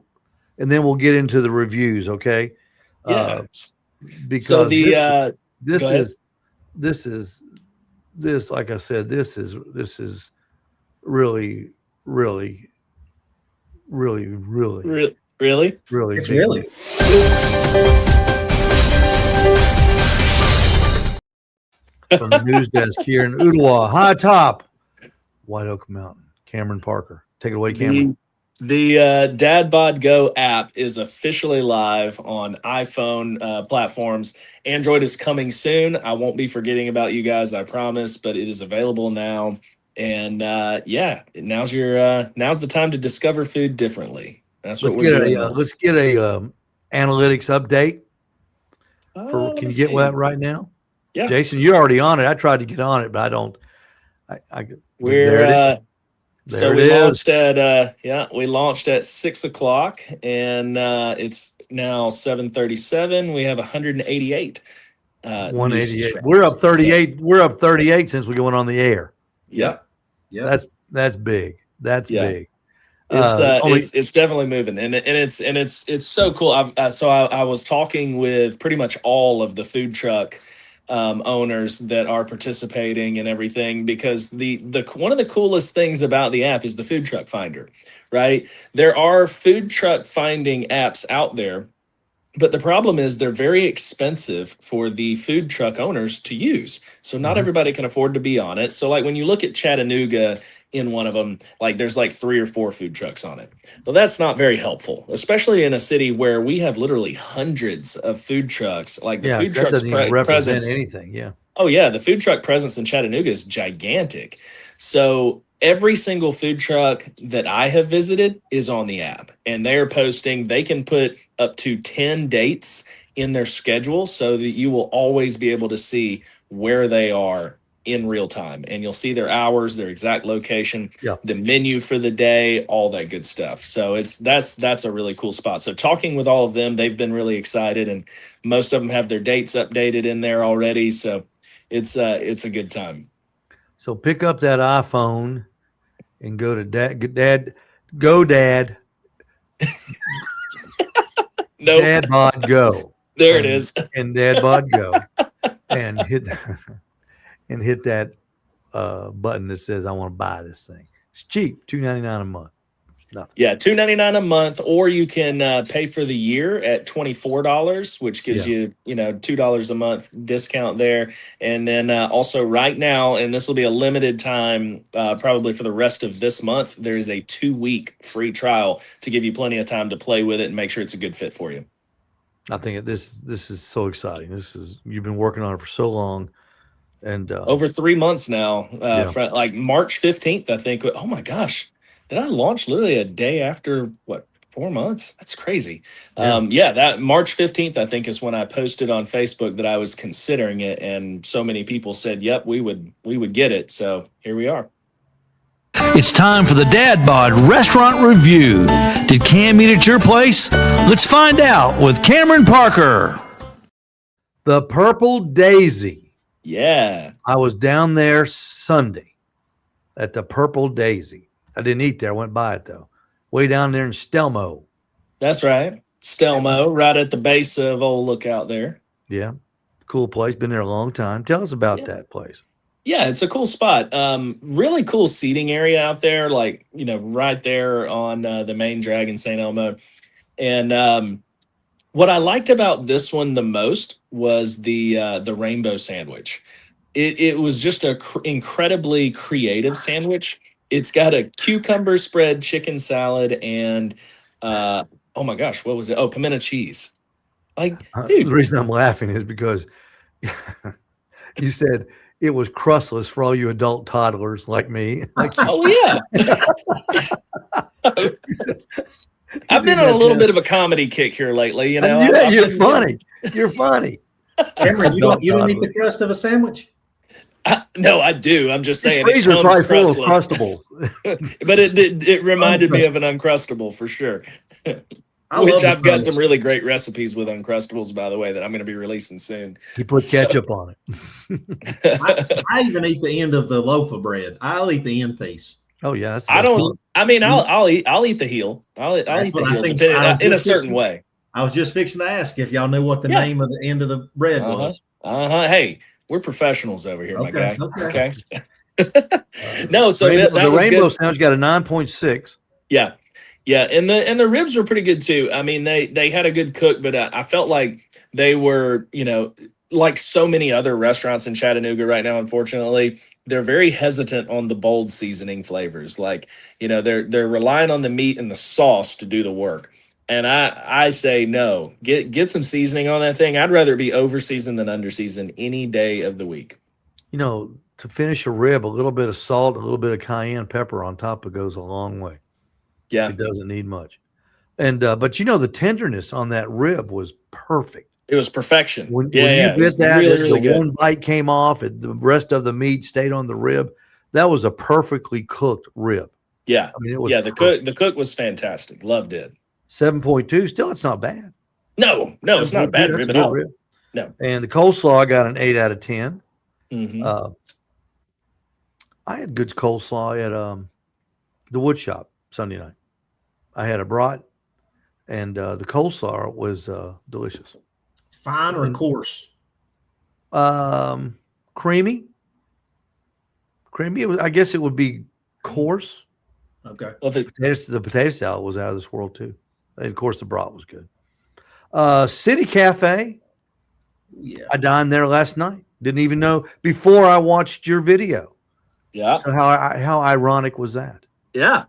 Speaker 2: and then we'll get into the reviews, okay?
Speaker 3: Yeah.
Speaker 2: Because
Speaker 3: so the
Speaker 2: this, like I said, this is really, really, really, really,
Speaker 3: really,
Speaker 2: really,
Speaker 4: It's
Speaker 2: big.
Speaker 4: really.
Speaker 2: From the news desk here in Ooltewah, high top, White Oak Mountain. Cameron Parker, take it away, Cameron.
Speaker 3: The Dad Bod Go app is officially live on iPhone platforms. Android is coming soon. I won't be forgetting about you guys, I promise, but it is available now. And now's the time to discover food differently. That's what we're doing.
Speaker 2: Let's get a analytics update. Can you get that right now?
Speaker 3: Yeah,
Speaker 2: Jason, you're already on it. I tried to get on it, but I don't.
Speaker 3: We launched at 6 o'clock, and it's now 7:37. We have 188.
Speaker 2: 188. We're up 38. We're up 38 since we went on the air.
Speaker 3: Yeah.
Speaker 4: Yeah.
Speaker 2: That's big. That's big.
Speaker 3: It's definitely moving, and it's so cool. I was talking with pretty much all of the food truck owners that are participating and everything, because the one of the coolest things about the app is the food truck finder, right? There are food truck finding apps out there, but the problem is they're very expensive for the food truck owners to use. So not everybody can afford to be on it. So like when you look at Chattanooga, in one of them, like there's like 3 or 4 food trucks on it. Well, that's not very helpful, especially in a city where we have literally hundreds of food trucks. Like the food trucks
Speaker 2: doesn't even represent anything. Yeah.
Speaker 3: Oh yeah, the food truck presence in Chattanooga is gigantic. So every single food truck that I have visited is on the app, and they're posting. They can put up to 10 dates in their schedule so that you will always be able to see where they are in real time, and you'll see their hours, their exact location, the menu for the day, all that good stuff. So that's a really cool spot. So talking with all of them, they've been really excited, and most of them have their dates updated in there already. So it's a good time.
Speaker 2: So pick up that iPhone and go to Dad. Go Dad.
Speaker 3: Nope.
Speaker 2: Dad Bod Go.
Speaker 3: There it is.
Speaker 2: And Dad Bod Go. And hit that button that says I want to buy this thing. It's cheap, $2.99 a month. Nothing.
Speaker 3: Yeah, $2.99 a month, or you can pay for the year at $24, which gives you $2 a month discount there. And then also right now, and this will be a limited time, probably for the rest of this month, there is a 2-week free trial to give you plenty of time to play with it and make sure it's a good fit for you.
Speaker 2: I think this is so exciting. You've been working on it for so long. And
Speaker 3: over 3 months now, like March 15th, I think. Oh my gosh, did I launch literally a day after 4 months? That's crazy. That March 15th, I think, is when I posted on Facebook that I was considering it, and so many people said, "Yep, we would get it." So here we are.
Speaker 2: It's time for the Dad Bod Restaurant Review. Did Cam eat at your place? Let's find out with Cameron Parker. The Purple Daisy.
Speaker 3: Yeah.
Speaker 2: I was down there Sunday at the Purple Daisy. I didn't eat there. I went by it, though. Way down there in Stelmo.
Speaker 3: That's right. Stelmo, right at the base of Old Lookout there.
Speaker 2: Yeah. cool place. Been there a long time. Tell us about that place.
Speaker 3: Yeah, it's a cool spot. Really cool seating area out there, like, right there on the main drag in St. Elmo. And what I liked about this one the most was the rainbow sandwich. It was just a incredibly creative sandwich. It's got a cucumber spread, chicken salad, and oh my gosh, what was it? Oh, pimento cheese. Like, dude.
Speaker 2: The reason I'm laughing is because you said it was crustless for all you adult toddlers like me.
Speaker 3: Oh yeah. I've been on a little bit of a comedy kick here lately.
Speaker 2: Yeah, you're funny. You're funny.
Speaker 4: Cameron, you don't eat the crust of a sandwich?
Speaker 3: No, I do. I'm just saying
Speaker 2: it comes crustless.
Speaker 3: But it reminded me of an Uncrustable for sure. Which I've got some really great recipes with Uncrustables, by the way, that I'm going to be releasing soon.
Speaker 2: You put ketchup on
Speaker 4: it. I even eat the end of the loaf of bread. I'll eat the end piece.
Speaker 2: Oh yeah,
Speaker 3: I'll eat the heel. I'll eat the heel in a certain way.
Speaker 4: I was just fixing to ask if y'all knew what the name of the end of the bread was.
Speaker 3: Hey, we're professionals over here, my guy.
Speaker 4: Okay.
Speaker 3: No, so
Speaker 2: the rainbow sandwich got a 9.6.
Speaker 3: Yeah. Yeah, and the ribs were pretty good too. I mean, they had a good cook, but I felt like they were, like so many other restaurants in Chattanooga right now, unfortunately, they're very hesitant on the bold seasoning flavors. Like, they're relying on the meat and the sauce to do the work. And I say no. Get some seasoning on that thing. I'd rather be over seasoned than under seasoned any day of the week.
Speaker 2: To finish a rib, a little bit of salt, a little bit of cayenne pepper on top, it goes a long way.
Speaker 3: Yeah,
Speaker 2: it doesn't need much. And but the tenderness on that rib was perfect.
Speaker 3: It was perfection.
Speaker 2: When you bit that, really the one bite came off, and the rest of the meat stayed on the rib. That was a perfectly cooked rib.
Speaker 3: Yeah,
Speaker 2: I mean, it was
Speaker 3: the cook was fantastic. Loved it.
Speaker 2: 7.2. Still, it's not bad.
Speaker 3: No, it's not a bad rib at all. Rib. No.
Speaker 2: And the coleslaw, I got an 8 out of 10.
Speaker 3: Mm-hmm.
Speaker 2: I had good coleslaw at the wood shop Sunday night. I had a brat, and the coleslaw was delicious.
Speaker 4: Fine or coarse?
Speaker 2: Creamy. I guess it would be coarse.
Speaker 4: Okay.
Speaker 2: The potato salad was out of this world too. And of course, the brat was good. City Cafe.
Speaker 4: Yeah.
Speaker 2: I dined there last night. Didn't even know before I watched your video.
Speaker 3: Yeah.
Speaker 2: So how ironic was that?
Speaker 3: Yeah.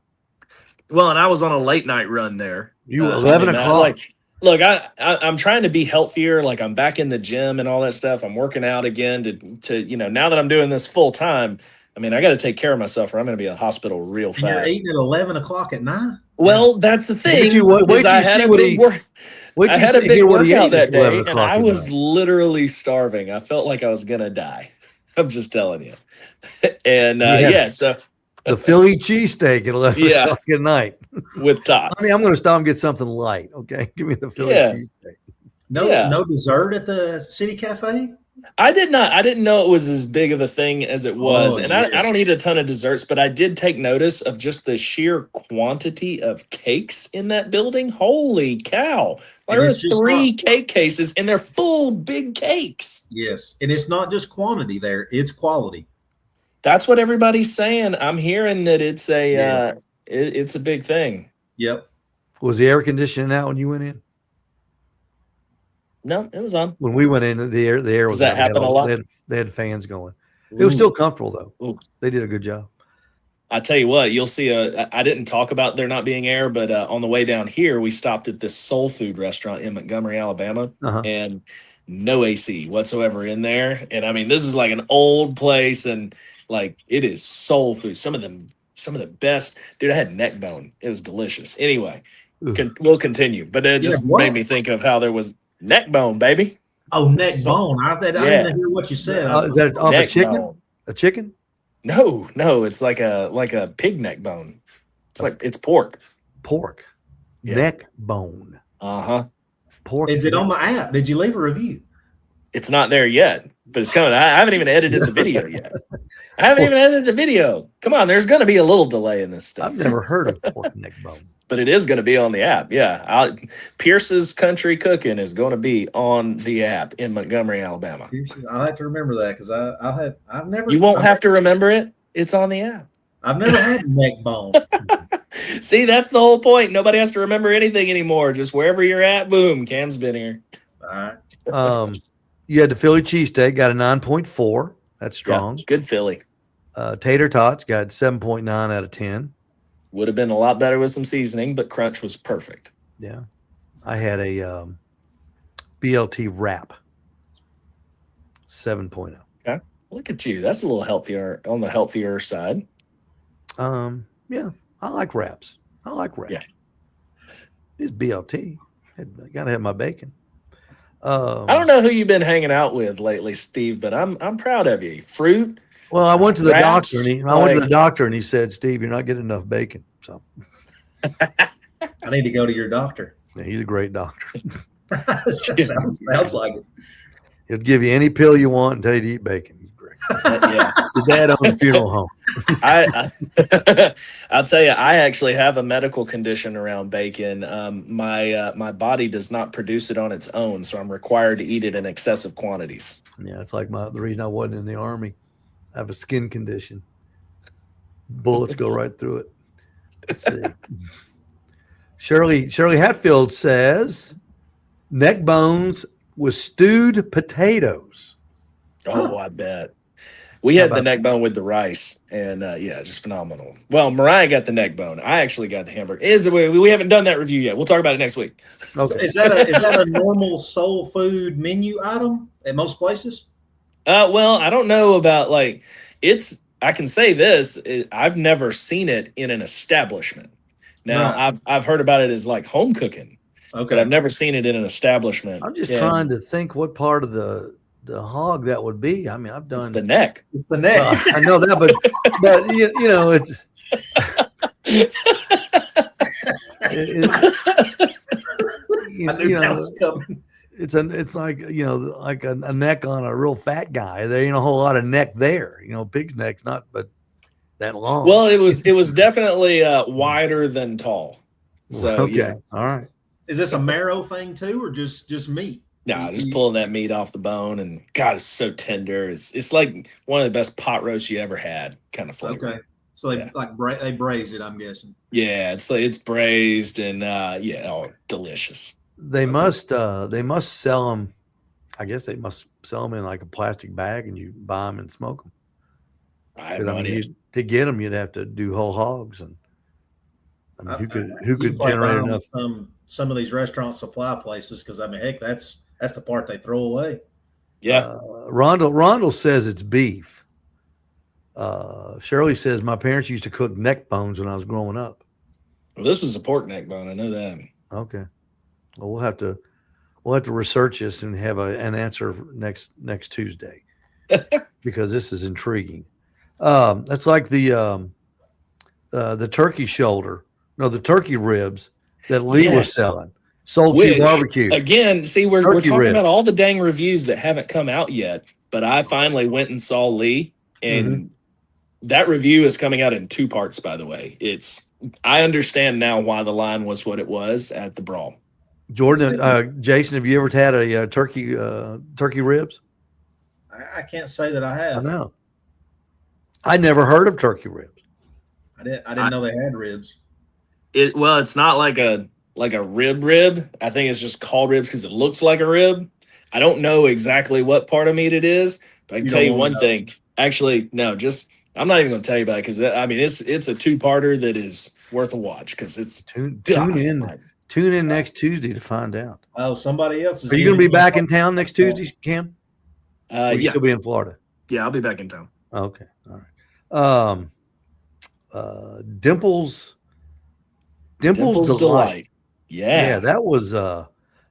Speaker 3: Well, and I was on a late night run there.
Speaker 2: You 11 o'clock.
Speaker 3: Look, I'm trying to be healthier. Like, I'm back in the gym and all that stuff. I'm working out again to now that I'm doing this full time. I mean, I got to take care of myself, or I'm going to be in the hospital real fast.
Speaker 4: You're eating at 11 o'clock at night?
Speaker 3: Well, that's the thing. I had a big workout that day, and I was literally starving. I felt like I was going to die. I'm just telling you. And so
Speaker 2: the Philly cheesesteak at 11 o'clock at night
Speaker 3: with tots.
Speaker 2: I mean, I'm going to stop and get something light. Okay, give me the Philly cheesesteak.
Speaker 4: No dessert at the City Cafe?
Speaker 3: I didn't know it was as big of a thing as it was. I don't eat a ton of desserts, but I did take notice of just the sheer quantity of cakes in that building. Holy cow. There are 3 cake cases, and they're full big cakes.
Speaker 4: Yes. And it's not just quantity there, it's quality.
Speaker 3: That's what everybody's saying. I'm hearing that it's it's a big thing.
Speaker 4: Yep.
Speaker 2: Was the air conditioning out when you went in?
Speaker 3: No, it was on.
Speaker 2: When we went in, the air was.
Speaker 3: Does that happen a lot?
Speaker 2: They had fans going. It was still comfortable though.
Speaker 3: Ooh.
Speaker 2: They did a good job.
Speaker 3: I tell you what, you'll see. I didn't talk about there not being air, but on the way down here, we stopped at this soul food restaurant in Montgomery, Alabama, and no AC whatsoever in there. And I mean, this is like an old place, and like it is soul food. Some of the best. Dude, I had neck bone. It was delicious. Anyway, we'll continue. But it just made me think of how there was neck bone, baby.
Speaker 4: Oh, neck bone. I didn't hear what you said.
Speaker 2: Is that off a chicken?
Speaker 3: Bone.
Speaker 2: A chicken?
Speaker 3: No, it's like a pig neck bone. It's pork.
Speaker 2: Pork. Yeah. Neck bone. Pork.
Speaker 4: Is it on my app? Did you leave a review?
Speaker 3: It's not there yet, but it's coming. I haven't even edited the video yet. I haven't even edited the video. Come on, there's going to be a little delay in this stuff.
Speaker 2: I've never heard of pork neck bone.
Speaker 3: But it is going to be on the app. Yeah. Pierce's Country Cooking is going to be on the app in Montgomery, Alabama.
Speaker 4: I'll have to remember that because I've never.
Speaker 3: You won't have to remember it. It's on the app.
Speaker 4: I've never had neck bone.
Speaker 3: See, that's the whole point. Nobody has to remember anything anymore. Just wherever you're at, boom, Cam's been here.
Speaker 4: All right.
Speaker 2: You had the Philly cheesesteak, got a 9.4. That's strong.
Speaker 3: Yeah, good Philly.
Speaker 2: Tater tots got 7.9 out of 10.
Speaker 3: Would have been a lot better with some seasoning, but crunch was perfect.
Speaker 2: Yeah. I had a BLT wrap, 7.0.
Speaker 3: Okay. Look at you. That's a little healthier, on the healthier side.
Speaker 2: Yeah. I like wraps.
Speaker 3: Yeah.
Speaker 2: It's BLT. I got to have my bacon.
Speaker 3: I don't know who you've been hanging out with lately, Steve, but I'm proud of you. Fruit.
Speaker 2: Well, I went to the
Speaker 3: wraps,
Speaker 2: doctor and he said, Steve, you're not getting enough bacon. So
Speaker 4: I need to go to your doctor.
Speaker 2: yeah, he's a great doctor.
Speaker 4: sounds like it.
Speaker 2: He'll give you any pill you want and tell you to eat bacon. He's great.
Speaker 3: Yeah.
Speaker 2: Your dad owned a funeral home.
Speaker 3: I'll tell you, I actually have a medical condition around bacon. My body does not produce it on its own, so I'm required to eat it in excessive quantities.
Speaker 2: Yeah, it's like the reason I wasn't in the Army. I have a skin condition. Bullets go right through it. Let's see. Shirley Hatfield says neck bones with stewed potatoes.
Speaker 3: Oh, I bet. We had the neck bone with the rice, and just phenomenal. Well, Mariah got the neck bone. I actually got the hamburger. We haven't done that review yet. We'll talk about it next week.
Speaker 4: Okay. Is that a normal soul food menu item at most places?
Speaker 3: Well, I don't know about I can say this. I've never seen it in an establishment. Now, right. I've heard about it as like home cooking. Okay. But I've never seen it in an establiment.
Speaker 2: I'm just trying to think what part of the hog that would be. I mean, I've done
Speaker 3: it's the neck.
Speaker 4: It's the neck.
Speaker 2: I know that, but it's it's like like a neck on a real fat guy. There ain't a whole lot of neck there. Pig's neck's not but that long.
Speaker 3: Well, it was definitely wider than tall. So
Speaker 2: okay,
Speaker 3: yeah.
Speaker 2: All right.
Speaker 4: Is this a marrow thing too, or just meat?
Speaker 3: No, just pulling that meat off the bone, and God, it's so tender. It's like one of the best pot roasts you ever had, kind of flavor.
Speaker 4: Okay, so they braise it, I'm guessing.
Speaker 3: Yeah, it's braised and delicious.
Speaker 2: They must sell them. I guess they must sell them in like a plastic bag, and you buy them and smoke them.
Speaker 3: I have no idea.
Speaker 2: To get them, you'd have to do whole hogs, and I mean, who could generate enough?
Speaker 4: Some of these restaurant supply places, because I mean, heck, that's the part they throw away.
Speaker 3: Yeah.
Speaker 2: Rondell says it's beef. Shirley says my parents used to cook neck bones when I was growing up.
Speaker 3: Well, this was a pork neck bone. I know that.
Speaker 2: Okay. Well, we'll have to research this and have an answer next Tuesday because this is intriguing. That's like the turkey shoulder. No, the turkey ribs that Lee was selling. Soul Chew Barbecue.
Speaker 3: Again, see, we're talking about all the dang reviews that haven't come out yet, but I finally went and saw Lee, and that review is coming out in 2 parts, by the way. I understand now why the line was what it was at the Brawl.
Speaker 2: Jordan, Jason, have you ever had a turkey ribs?
Speaker 4: I can't say that I have.
Speaker 2: I know. I never heard of turkey ribs.
Speaker 4: I didn't know they had ribs.
Speaker 3: It's not like a rib. I think it's just called ribs because it looks like a rib. I don't know exactly what part of meat it is, but I can tell you one thing. Actually, no, I'm not even going to tell you about it because I mean it's a 2-parter that is worth a watch because it's
Speaker 2: tune in next Tuesday to find out.
Speaker 4: Oh, somebody else is.
Speaker 2: Are you going to be back in town next Tuesday, Cam?
Speaker 3: Yeah,
Speaker 2: still be in Florida.
Speaker 3: Yeah, I'll be back in town.
Speaker 2: Okay, all right. Dimples Delight. Yeah, that was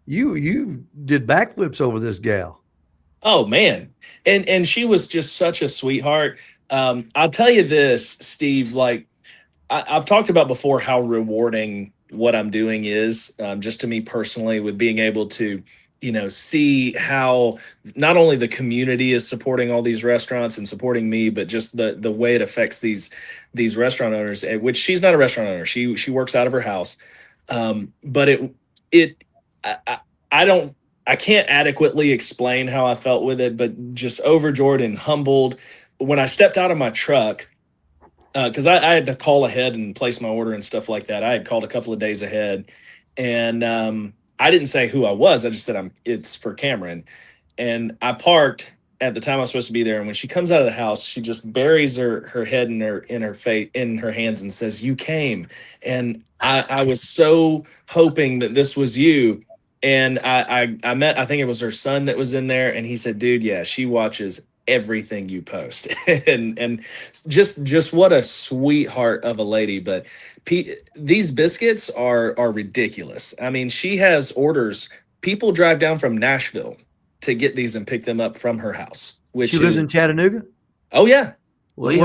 Speaker 2: you did backflips over this gal.
Speaker 3: Oh man, and she was just such a sweetheart. I'll tell you this, Steve. Like I've talked about before, how rewarding what I'm doing is, just to me personally, with being able to see how not only the community is supporting all these restaurants and supporting me, but just the way it affects these restaurant owners, which she's not a restaurant owner. She works out of her house. But I can't adequately explain how I felt with it, but just overjoyed and humbled when I stepped out of my truck. Because I had to call ahead and place my order and stuff like that. I had called a couple of days ahead, and I didn't say who I was. I just said it's for Cameron. And I parked at the time I was supposed to be there. And when she comes out of the house, she just buries her head in her hands and says, "You came." And I was so hoping that this was you. And I think it was her son that was in there, and he said, "Dude, yeah, she watches everything you post." and just what a sweetheart of a lady. But these biscuits are ridiculous. I mean, she has orders. People drive down from Nashville to get these and pick them up from her house. Which
Speaker 2: she lives in Chattanooga.
Speaker 3: Oh yeah,
Speaker 2: What
Speaker 3: Lee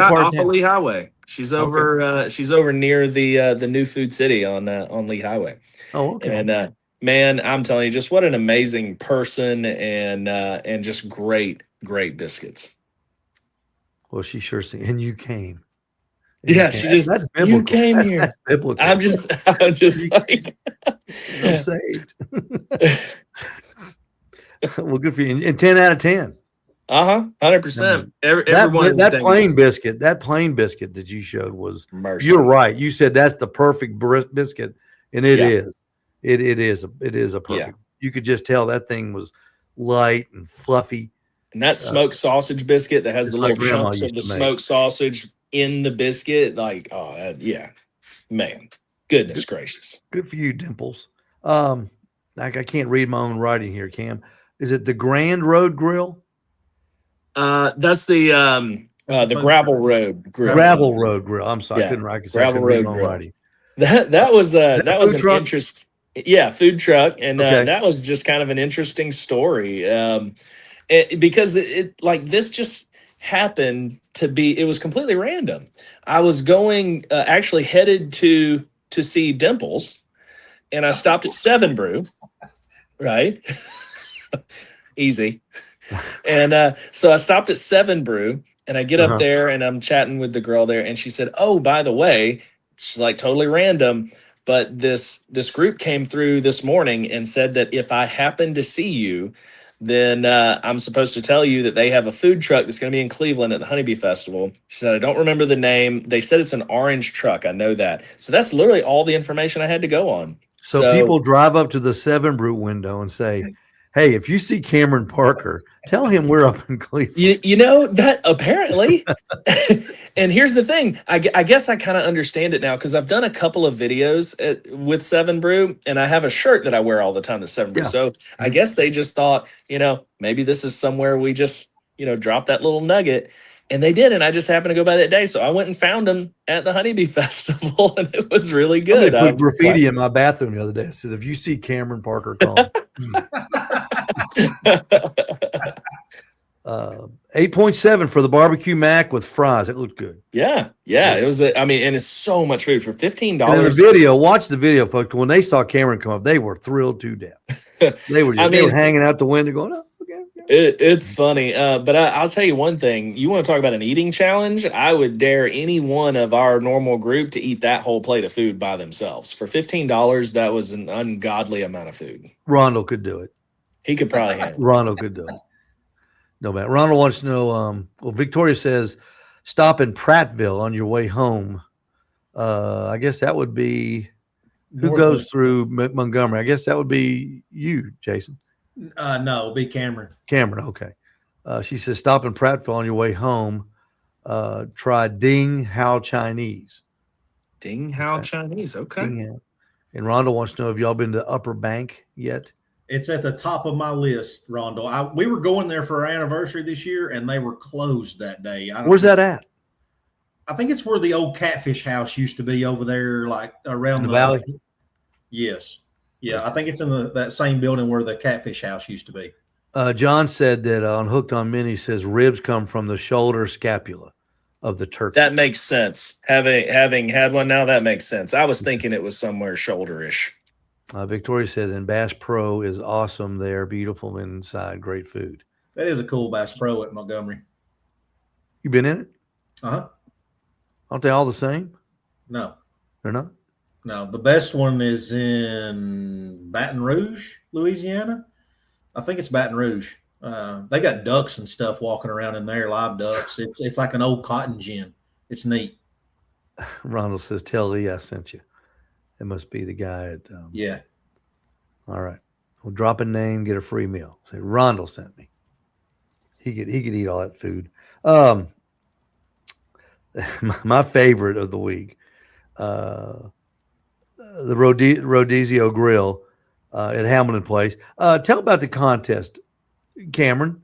Speaker 3: Highway. She's over. She's over near the new Food City on Lee Highway.
Speaker 2: Oh, okay.
Speaker 3: And man, I'm telling you, just what an amazing person, and just great biscuits.
Speaker 2: Well, she sure seemed, and you came.
Speaker 3: She just,
Speaker 2: that's biblical.
Speaker 3: You came here.
Speaker 2: That's biblical.
Speaker 3: I'm just like,
Speaker 2: I'm saved. Well, good for you. And 10 out of 10.
Speaker 3: 100%.
Speaker 2: That plain biscuit that you showed was,
Speaker 3: mercy.
Speaker 2: You're right. You said that's the perfect biscuit, and it is. It is a perfect.
Speaker 3: Yeah.
Speaker 2: You could just tell that thing was light and fluffy.
Speaker 3: And that smoked sausage biscuit that has the little chunks of the smoked sausage in the biscuit, like, man, goodness gracious.
Speaker 2: Good for you, Dimples. I can't read my own writing here, Cam. Is it the Grand Road Grill?
Speaker 3: That's the Gravel Road Grill.
Speaker 2: Gravel Road Grill. I'm sorry, I couldn't write. Gravel Road Grill. Writing.
Speaker 3: That was an interest. Yeah, food truck, and
Speaker 2: Okay.
Speaker 3: that was just kind of an interesting story, because it like this just happened to be. It was completely random. I was going actually headed to see Dimples, and I stopped at Seven Brew, right? Easy. And so I stopped at Seven Brew, and I get up there, and I'm chatting with the girl there, and she said, "Oh, by the way," she's like, totally random, but this group came through this morning and said that if I happen to see you, then I'm supposed to tell you that they have a food truck that's going to be in Cleveland at the Honeybee Festival. She said, "I don't remember the name. They said it's an orange truck. I know that." So that's literally all the information I had to go on.
Speaker 2: So people drive up to the Seven Brew window and say, "Hey, if you see Cameron Parker, tell him we're up in Cleveland."
Speaker 3: You know that apparently. And here's the thing. I guess I kind of understand it now, because I've done a couple of videos with Seven Brew, and I have a shirt that I wear all the time at Seven Brew.
Speaker 2: Yeah.
Speaker 3: So I guess they just thought, maybe this is somewhere we just, drop that little nugget. And they did, and I just happened to go by that day. So I went and found them at the Honeybee Festival, and it was really good.
Speaker 2: I put graffiti in my bathroom the other day. It says, "If you see Cameron Parker, call him." 8.7 for the barbecue mac with fries. It looked good.
Speaker 3: Yeah. It was. And it's so much food for $15.
Speaker 2: The video, watch the video, folks. When they saw Cameron come up, they were thrilled to death. They were hanging out the window going, "Oh, okay."
Speaker 3: It's funny, but I'll tell you one thing. You want to talk about an eating challenge? I would dare any one of our normal group to eat that whole plate of food by themselves. For $15, that was an ungodly amount of food.
Speaker 2: Rondo could do it.
Speaker 3: He could probably handle it.
Speaker 2: Rondo could do it. No, man. Ronald wants to know, Victoria says, stop in Prattville on your way home. I guess that would be who goes through Montgomery. I guess that would be you, Jason.
Speaker 4: No, it'll be Cameron.
Speaker 2: Cameron, okay. She says, stop in Prattville on your way home. Try Ding Hao Chinese.
Speaker 3: Ding Hao Chinese, okay.
Speaker 2: Ding Hao. And Rhonda wants to know if y'all been to Upper Bank yet.
Speaker 4: It's at the top of my list, Rondo. We were going there for our anniversary this year, and they were closed that day.
Speaker 2: Where's that at?
Speaker 4: I think it's where the old Catfish House used to be over there, like around
Speaker 2: the valley.
Speaker 4: Yes. Yeah, I think it's in that same building where the Catfish House used to be.
Speaker 2: John said that on Hooked on Mini says ribs come from the shoulder scapula of the turkey.
Speaker 3: That makes sense. Having had one now, that makes sense. I was thinking it was somewhere shoulder-ish.
Speaker 2: Victoria says, and Bass Pro is awesome there. Beautiful inside. Great food.
Speaker 4: That is a cool Bass Pro at Montgomery.
Speaker 2: You been in it?
Speaker 4: Uh-huh.
Speaker 2: Aren't they all the same?
Speaker 4: No.
Speaker 2: They're not?
Speaker 4: No. The best one is in Baton Rouge, Louisiana. I think it's Baton Rouge. They got ducks and stuff walking around in there, live ducks. It's like an old cotton gin. It's neat.
Speaker 2: Ronald says, tell Lee I sent you. It must be the guy at
Speaker 4: Yeah.
Speaker 2: All right. We'll drop a name, get a free meal. Say Rondell sent me. He could eat all that food. My favorite of the week, the Rodizio Grill at Hamilton Place. Tell about the contest, Cameron.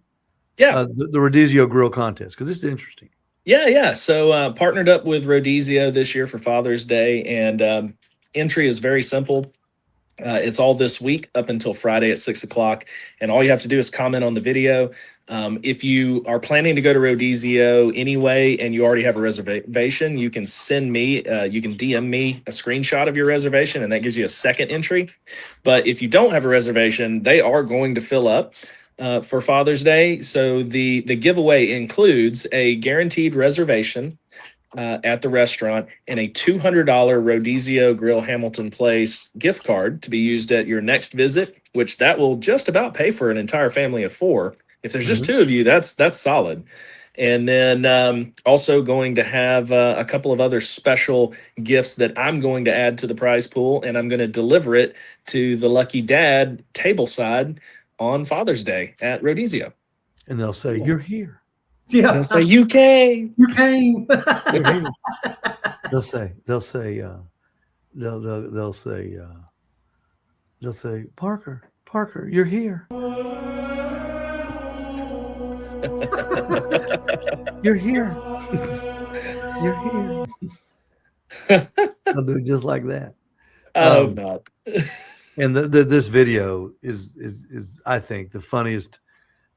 Speaker 3: Yeah.
Speaker 2: The Rodizio Grill contest, because this is interesting.
Speaker 3: Yeah. So partnered up with Rodizio this year for Father's Day, and entry is very simple. It's all this week up until Friday at 6:00, and all you have to do is comment on the video. If you are planning to go to Rodizio anyway and you already have a reservation, you can send me, you can DM me a screenshot of your reservation, and that gives you a second entry. But if you don't have a reservation, they are going to fill up for Father's Day. So the giveaway includes a guaranteed reservation at the restaurant and a $200 Rodizio Grill Hamilton Place gift card to be used at your next visit, which that will just about pay for an entire family of 4. If there's just 2 of you, that's solid. And then also going to have a couple of other special gifts that I'm going to add to the prize pool, and I'm going to deliver it to the lucky dad tableside on Father's Day at Rodizio.
Speaker 2: And they'll say, you're here.
Speaker 4: Yeah.
Speaker 3: They'll say, you came.
Speaker 4: You came.
Speaker 2: They'll say, Parker, you're here. You're here. You're here. I'll do just like that.
Speaker 3: I hope not.
Speaker 2: And this video is I think the funniest.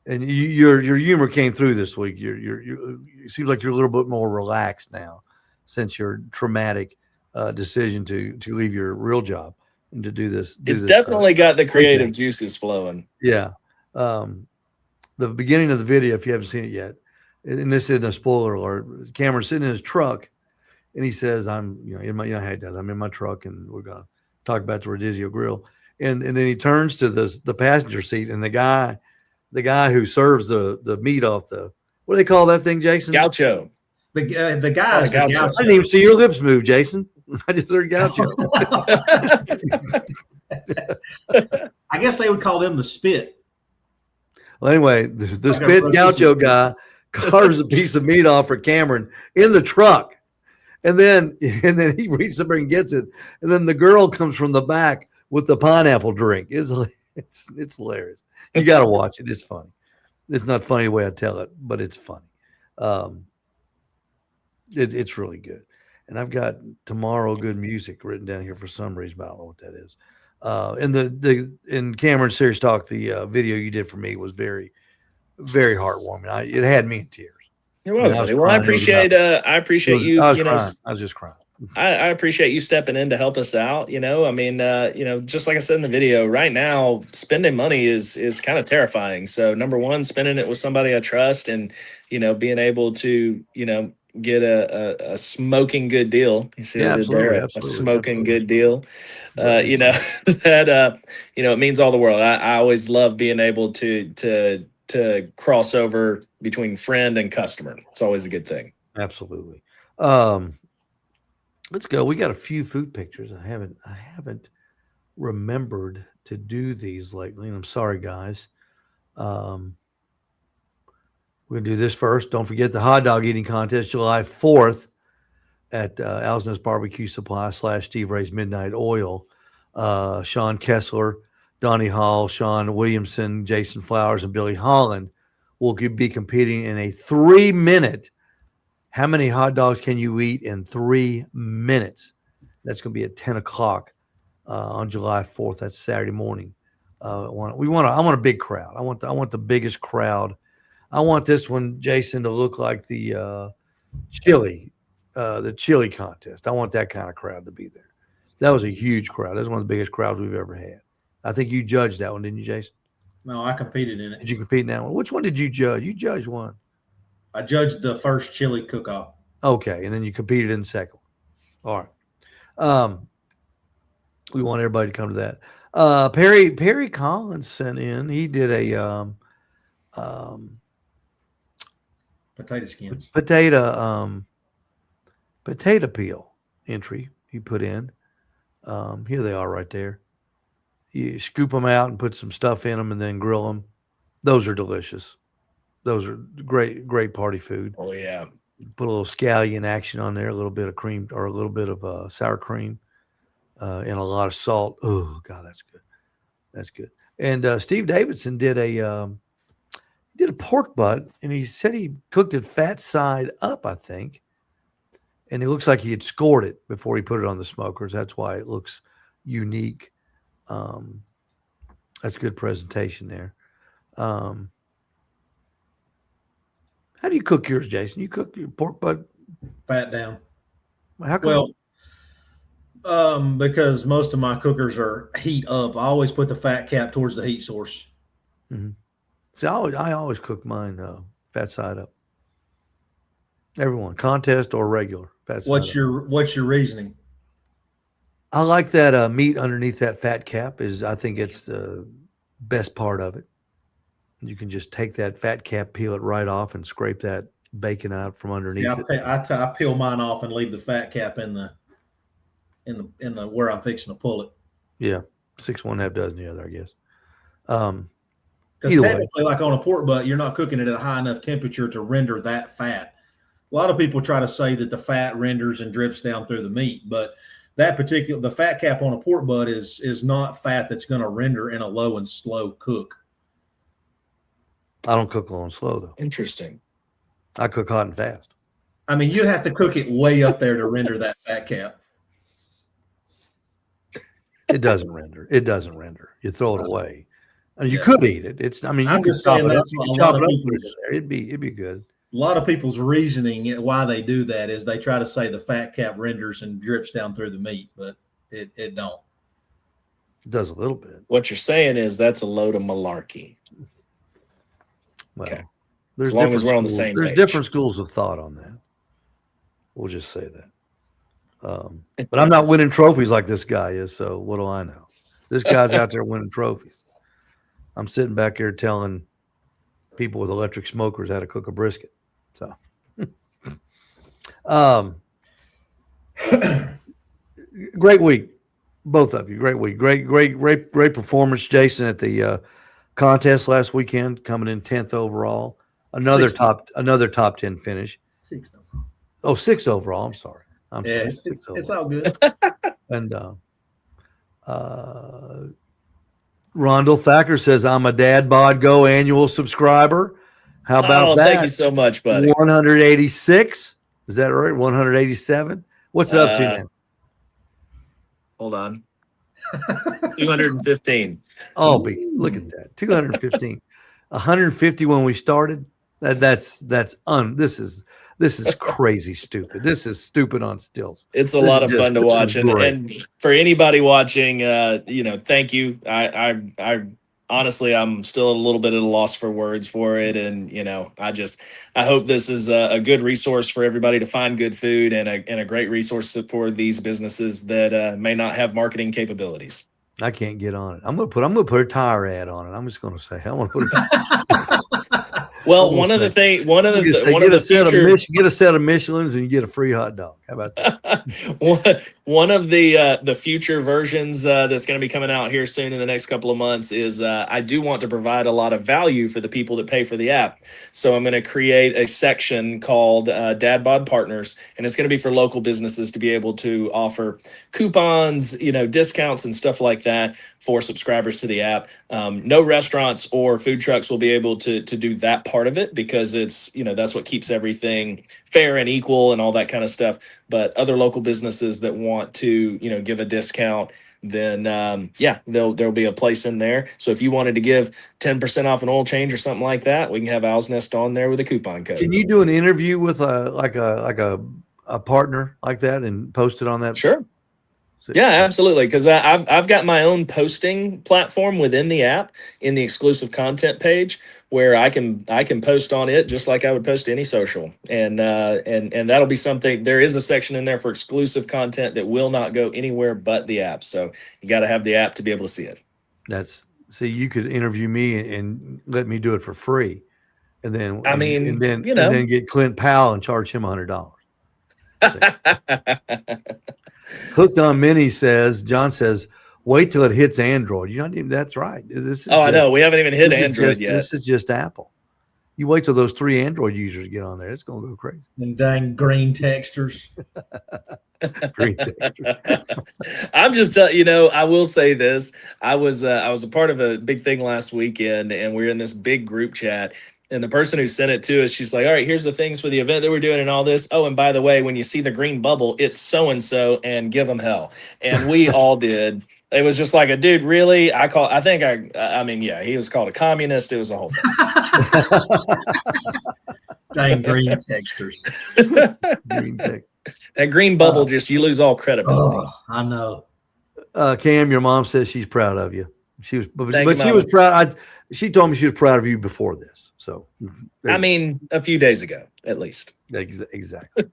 Speaker 2: And your humor came through this week. You seems like you're a little bit more relaxed now since your traumatic decision to leave your real job and to do this.
Speaker 3: It's definitely got the creative juices flowing.
Speaker 2: Yeah. The beginning of the video, if you haven't seen it yet, and this isn't a spoiler alert, Cameron's sitting in his truck and he says, I'm how he does. I'm in my truck and we're going to talk about the Rodizio Grill. And then he turns to the passenger seat, and the guy who serves the meat off the, what do they call that thing, Jason?
Speaker 3: Gaucho.
Speaker 4: The guy is the
Speaker 3: Gaucho.
Speaker 4: gaucho.
Speaker 2: I didn't even see your lips move, Jason. I just heard gaucho.
Speaker 4: I guess they would call them the spit.
Speaker 2: Well, anyway, the spit gaucho guy carves a piece of meat off for Cameron in the truck. And then he reaches over and gets it. And then the girl comes from the back with the pineapple drink. It's hilarious. You got to watch it. It's funny. It's not funny the way I tell it, but it's funny. It's really good. And I've got Tomorrow Good Music written down here for some reason, but I don't know what that is. In Cameron Serious Talk, the video you did for me was very, very heartwarming. It had me in tears.
Speaker 3: You're welcome. Well, I appreciate you.
Speaker 2: I was just crying.
Speaker 3: I appreciate you stepping in to help us out. I mean, just like I said in the video, right now, spending money is kind of terrifying. So number one, spending it with somebody I trust, and, being able to, get a smoking good deal. You see what I did there? A smoking good deal. That, it means all the world. I always love being able to cross over between friend and customer. It's always a good thing.
Speaker 2: Absolutely. Let's go. We got a few food pictures. I haven't remembered to do these lately, and I'm sorry, guys. We're gonna do this first. Don't forget the hot dog eating contest, July 4th at Alsness Barbecue Supply / Steve Ray's Midnight Oil. Sean Kessler, Donnie Hall, Sean Williamson, Jason Flowers, and Billy Holland will be competing in a 3-minute. How many hot dogs can you eat in 3 minutes? That's going to be at 10 o'clock on July 4th. That's Saturday morning. I want a big crowd. I want the biggest crowd. I want this one, Jason, to look like the chili contest. I want that kind of crowd to be there. That was a huge crowd. That's one of the biggest crowds we've ever had. I think you judged that one, didn't you, Jason?
Speaker 4: No, I competed in it.
Speaker 2: Did you compete in that one? Which one did you judge? You judged one.
Speaker 4: I judged the first chili cook-off.
Speaker 2: Okay, and then you competed in the second one. All right. We want everybody to come to that. Perry Collins sent in. He did a
Speaker 4: Potato skins.
Speaker 2: Potato peel entry he put in. Here they are right there. You scoop them out and put some stuff in them and then grill them. Those are delicious. Those are great party food.
Speaker 3: Oh, yeah.
Speaker 2: Put a little scallion action on there, a little bit of cream or a little bit of sour cream and a lot of salt. Oh, God, that's good. That's good. And Steve Davidson did a pork butt, and he said he cooked it fat side up, I think. And it looks like he had scored it before he put it on the smokers. That's why it looks unique. That's good presentation there. How do you cook yours, Jason? You cook your pork butt
Speaker 4: fat down.
Speaker 2: How come?
Speaker 4: Well, because most of my cookers are heat up. I always put the fat cap towards the heat source.
Speaker 2: Mm-hmm. See, I always cook mine fat side up. Everyone, contest or regular fat side
Speaker 4: What's
Speaker 2: up.
Speaker 4: What's your reasoning?
Speaker 2: I like that meat underneath that fat cap. I think it's the best part of it. You can just take that fat cap, peel it right off, and scrape that bacon out from underneath it.
Speaker 4: I peel mine off and leave the fat cap in the where I'm fixing to pull it.
Speaker 2: Yeah, 6 1/2 dozen the other, I guess.
Speaker 4: Because technically, like on a pork butt, you're not cooking it at a high enough temperature to render that fat. A lot of people try to say that the fat renders and drips down through the meat, but the fat cap on a pork butt is not fat that's going to render in a low and slow cook.
Speaker 2: I don't cook low and slow, though.
Speaker 3: Interesting.
Speaker 2: I cook hot and fast.
Speaker 4: I mean, you have to cook it way up there to render that fat cap.
Speaker 2: It doesn't render. It doesn't render. You throw it away. And you could eat it.
Speaker 4: I'm just saying that's
Speaker 2: you chop it up, put it in there. It'd be good.
Speaker 4: A lot of people's reasoning why they do that is they try to say the fat cap renders and drips down through the meat, but it don't.
Speaker 2: It does a little bit.
Speaker 3: What you're saying is that's a load of malarkey.
Speaker 2: Well,
Speaker 3: okay.
Speaker 2: There's
Speaker 3: as long as we're on the same
Speaker 2: There's
Speaker 3: page.
Speaker 2: different schools of thought on that. We'll just say that. But I'm not winning trophies like this guy is, so what do I know? This guy's out there winning trophies. I'm sitting back here telling people with electric smokers how to cook a brisket. So, great week, both of you. Great week, great performance, Jason, at the contest last weekend, coming in 10th overall. Another top 10 finish.
Speaker 4: 6th.
Speaker 2: Oh, 6th overall. I'm sorry.
Speaker 4: It's all good.
Speaker 2: And Rondell Thacker says, I'm a Dad Bod Go annual subscriber. How about that?
Speaker 3: Thank you so much, buddy.
Speaker 2: 186. Is that right? 187. What's it up to now?
Speaker 3: Hold on. 215.
Speaker 2: Oh, look at that. 215. 150 when we started. This is crazy stupid. This is stupid on stilts.
Speaker 3: It's a lot of fun to watch. And for anybody watching, thank you. I honestly, I'm still a little bit at a loss for words for it. And, I hope this is a good resource for everybody to find good food and a great resource for these businesses that may not have marketing capabilities.
Speaker 2: I can't get on it. I'm gonna put a tire ad on it. I'm just gonna say I want to put a
Speaker 3: Well, get a
Speaker 2: set of Michelins and you get a free hot dog. How about
Speaker 3: that? one of the future versions that's going to be coming out here soon in the next couple of months is I do want to provide a lot of value for the people that pay for the app. So I'm going to create a section called Dad Bod Partners, and it's going to be for local businesses to be able to offer coupons, discounts and stuff like that for subscribers to the app. No restaurants or food trucks will be able to do that part of it because it's, that's what keeps everything fair and equal and all that kind of stuff. But other local businesses that want to, give a discount, then there'll be a place in there. So if you wanted to give 10% off an oil change or something like that, we can have Owl's Nest on there with a coupon code.
Speaker 2: Can you do an interview with a partner like that and post it on that?
Speaker 3: Sure.
Speaker 2: So,
Speaker 3: Yeah, absolutely. Because I've got my own posting platform within the app in the exclusive content page where I can post on it just like I would post to any social, and that'll be something. There is a section in there for exclusive content that will not go anywhere but the app. So you got to have the app to be able to see it.
Speaker 2: See, you could interview me and let me do it for free, and then and then get Clint Powell and charge him $100. Hooked on Mini says, John says, wait till it hits Android. You're not even, that's right.
Speaker 3: I know. We haven't even hit Android yet.
Speaker 2: This is just Apple. You wait till those 3 Android users get on there. It's going to go crazy.
Speaker 4: And dang green textures.
Speaker 2: Green textures.
Speaker 3: I'm just, I will say this. I was a part of a big thing last weekend, and we were in this big group chat. And the person who sent it to us, she's like, all right, here's the things for the event that we're doing and all this. Oh, and by the way, when you see the green bubble, it's so-and-so and give them hell. And we all did. It was just like a dude, really? He was called a communist. It was a whole thing.
Speaker 4: Dang green textures.
Speaker 2: Green text.
Speaker 3: That green bubble, you lose all credibility.
Speaker 4: Oh, I know.
Speaker 2: Cam, your mom says she's proud of you. She was, but
Speaker 3: you,
Speaker 2: she was proud. She told me she was proud of you before this. So,
Speaker 3: a few days ago, at least.
Speaker 2: Exactly.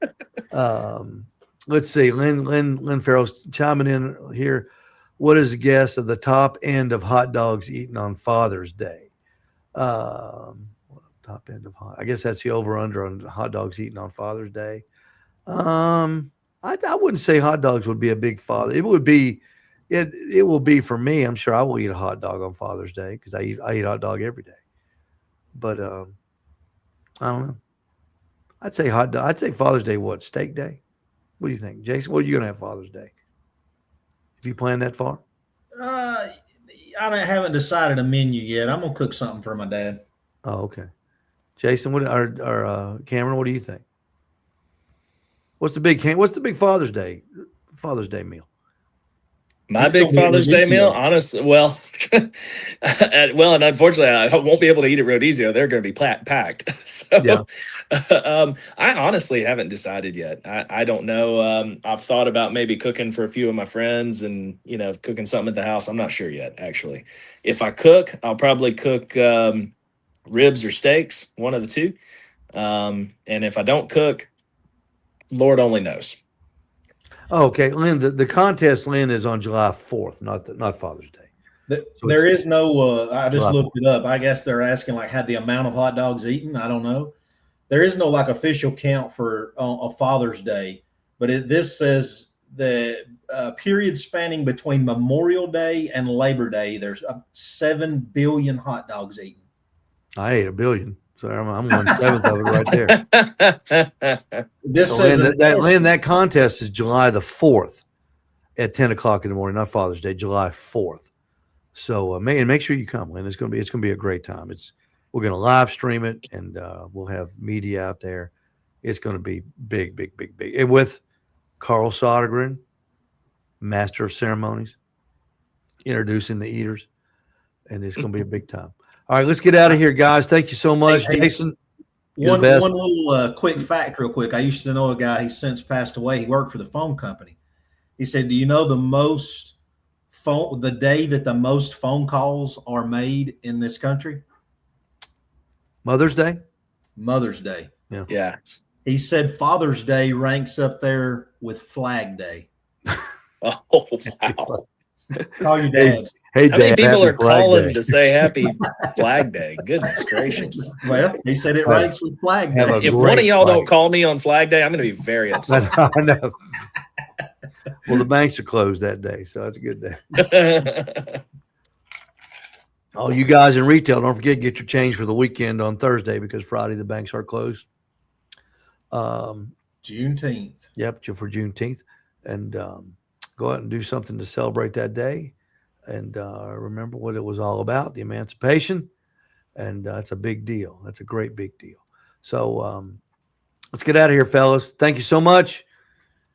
Speaker 2: Let's see. Lynn Farrell's chiming in here. What is the guess of the top end of hot dogs eaten on Father's Day? Top end of I guess that's the over under on hot dogs eaten on Father's Day. I wouldn't say hot dogs would be a big father. It would be. It will be for me. I'm sure I will eat a hot dog on Father's Day because I eat hot dog every day. But I don't know. I'd say hot dog. I'd say Father's Day. What, steak day? What do you think, Jason? What are you gonna have Father's Day? Have you planned that far?
Speaker 4: I haven't decided a menu yet. I'm gonna cook something for my dad.
Speaker 2: Oh, okay. Jason, Cameron, what do you think? What's the big Father's Day meal?
Speaker 3: My big Father's Day meal, honestly, and unfortunately, I won't be able to eat it Rodizio. They're going to be packed. So, yeah. I honestly haven't decided yet. I don't know. I've thought about maybe cooking for a few of my friends and, cooking something at the house. I'm not sure yet, actually. If I cook, I'll probably cook ribs or steaks, one of the two. And if I don't cook, Lord only knows.
Speaker 2: Oh, okay, Lynn. The contest, Lynn, is on July 4th, not Father's Day.
Speaker 4: There is no. I just looked it up. I guess they're asking had the amount of hot dogs eaten. I don't know. There is no official count for a Father's Day, but this says the period spanning between Memorial Day and Labor Day. There's 7 billion hot dogs eaten. I
Speaker 2: ate 1 billion. So I'm 1/7 of it right there.
Speaker 4: This says
Speaker 2: that contest is July the 4th at 10 o'clock in the morning, not Father's Day, July 4th. So make sure you come, Lynn. It's gonna be a great time. We're gonna live stream it, and we'll have media out there. It's gonna be big, big, big, big. And with Carl Sodergren, Master of Ceremonies, introducing the eaters, and it's gonna be a big time. All right, let's get out of here, guys. Thank you so much, Jason.
Speaker 4: One little quick fact real quick. I used to know a guy, he's since passed away. He worked for the phone company. He said, do you know the day that the most phone calls are made in this country?
Speaker 2: Mother's Day?
Speaker 4: Mother's Day.
Speaker 3: Yeah.
Speaker 4: He said Father's Day ranks up there with Flag Day.
Speaker 3: Oh, wow.
Speaker 4: Call your dad.
Speaker 3: Hey, how many people are calling to say Happy Flag Day? Goodness gracious.
Speaker 4: Well, he said it ranks with Flag Day.
Speaker 3: If one of y'all don't call me on Flag Day, I'm going to be very upset.
Speaker 2: I know. Well, the banks are closed that day, so that's a good day. Oh, you guys in retail, don't forget, get your change for the weekend on Thursday because Friday the banks are closed.
Speaker 4: Juneteenth.
Speaker 2: Yep, for Juneteenth. And go out and do something to celebrate that day and remember what it was all about, the emancipation. And it's a big deal. That's a great big deal. So let's get out of here, fellas. Thank you so much.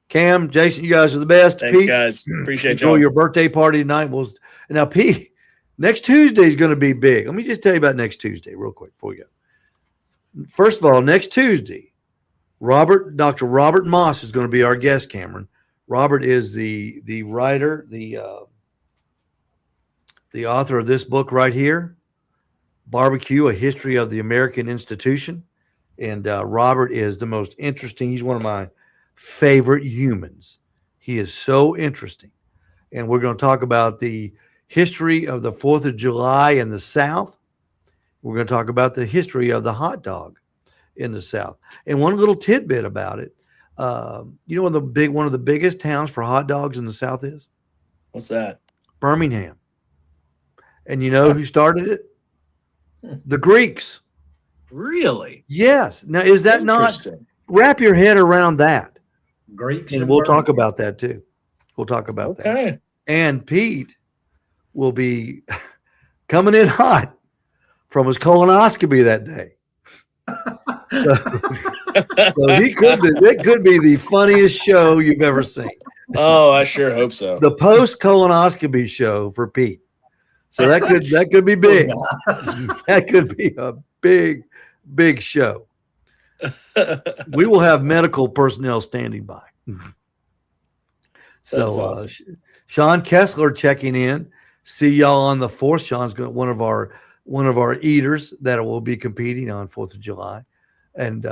Speaker 2: Cam, Jason, you guys are the best.
Speaker 3: Thanks,
Speaker 2: Pete,
Speaker 3: guys. Appreciate
Speaker 2: y'all. Enjoy your birthday party tonight. Now, Pete, next Tuesday is going to be big. Let me just tell you about next Tuesday real quick before we go. First of all, next Tuesday, Dr. Robert Moss is going to be our guest, Cameron. Robert is the writer, the author of this book right here, Barbecue: A History of the American Institution. And Robert is the most interesting. He's one of my favorite humans. He is so interesting. And we're going to talk about the history of the 4th of July in the South. We're going to talk about the history of the hot dog in the South. And one little tidbit about it, you know what one of the biggest towns for hot dogs in the South is?
Speaker 3: What's that?
Speaker 2: Birmingham. And you know who started it? The Greeks.
Speaker 3: Really?
Speaker 2: Yes. Now, is that not? Wrap your head around that.
Speaker 4: Greeks.
Speaker 2: And we'll talk about that too. We'll talk about that.
Speaker 3: Okay.
Speaker 2: And Pete will be coming in hot from his colonoscopy that day. So it could be the funniest show you've ever seen.
Speaker 3: Oh, I sure hope so.
Speaker 2: The post colonoscopy show for Pete. So that could be big. That could be a big show. We will have medical personnel standing by. So awesome. Sean Kessler checking in. See y'all on the 4th. Sean's one of our eaters that will be competing on 4th of July. And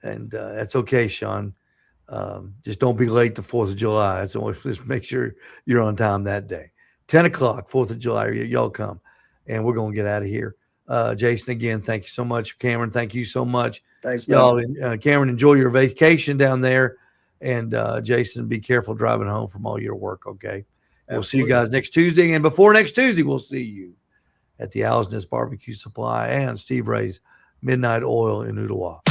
Speaker 2: that's okay, Sean. Just don't be late to 4th of July. So just make sure you're on time that day. 10 o'clock, 4th of July, y'all come. And we're going to get out of here. Jason, again, thank you so much. Cameron, thank you so much.
Speaker 3: Thanks,
Speaker 2: y'all. Cameron, enjoy your vacation down there. And Jason, be careful driving home from all your work, okay? We'll see you guys next Tuesday. And before next Tuesday, we'll see you at the Owl's Nest Barbecue Supply and Steve Ray's Midnight Oil in Ooltewah.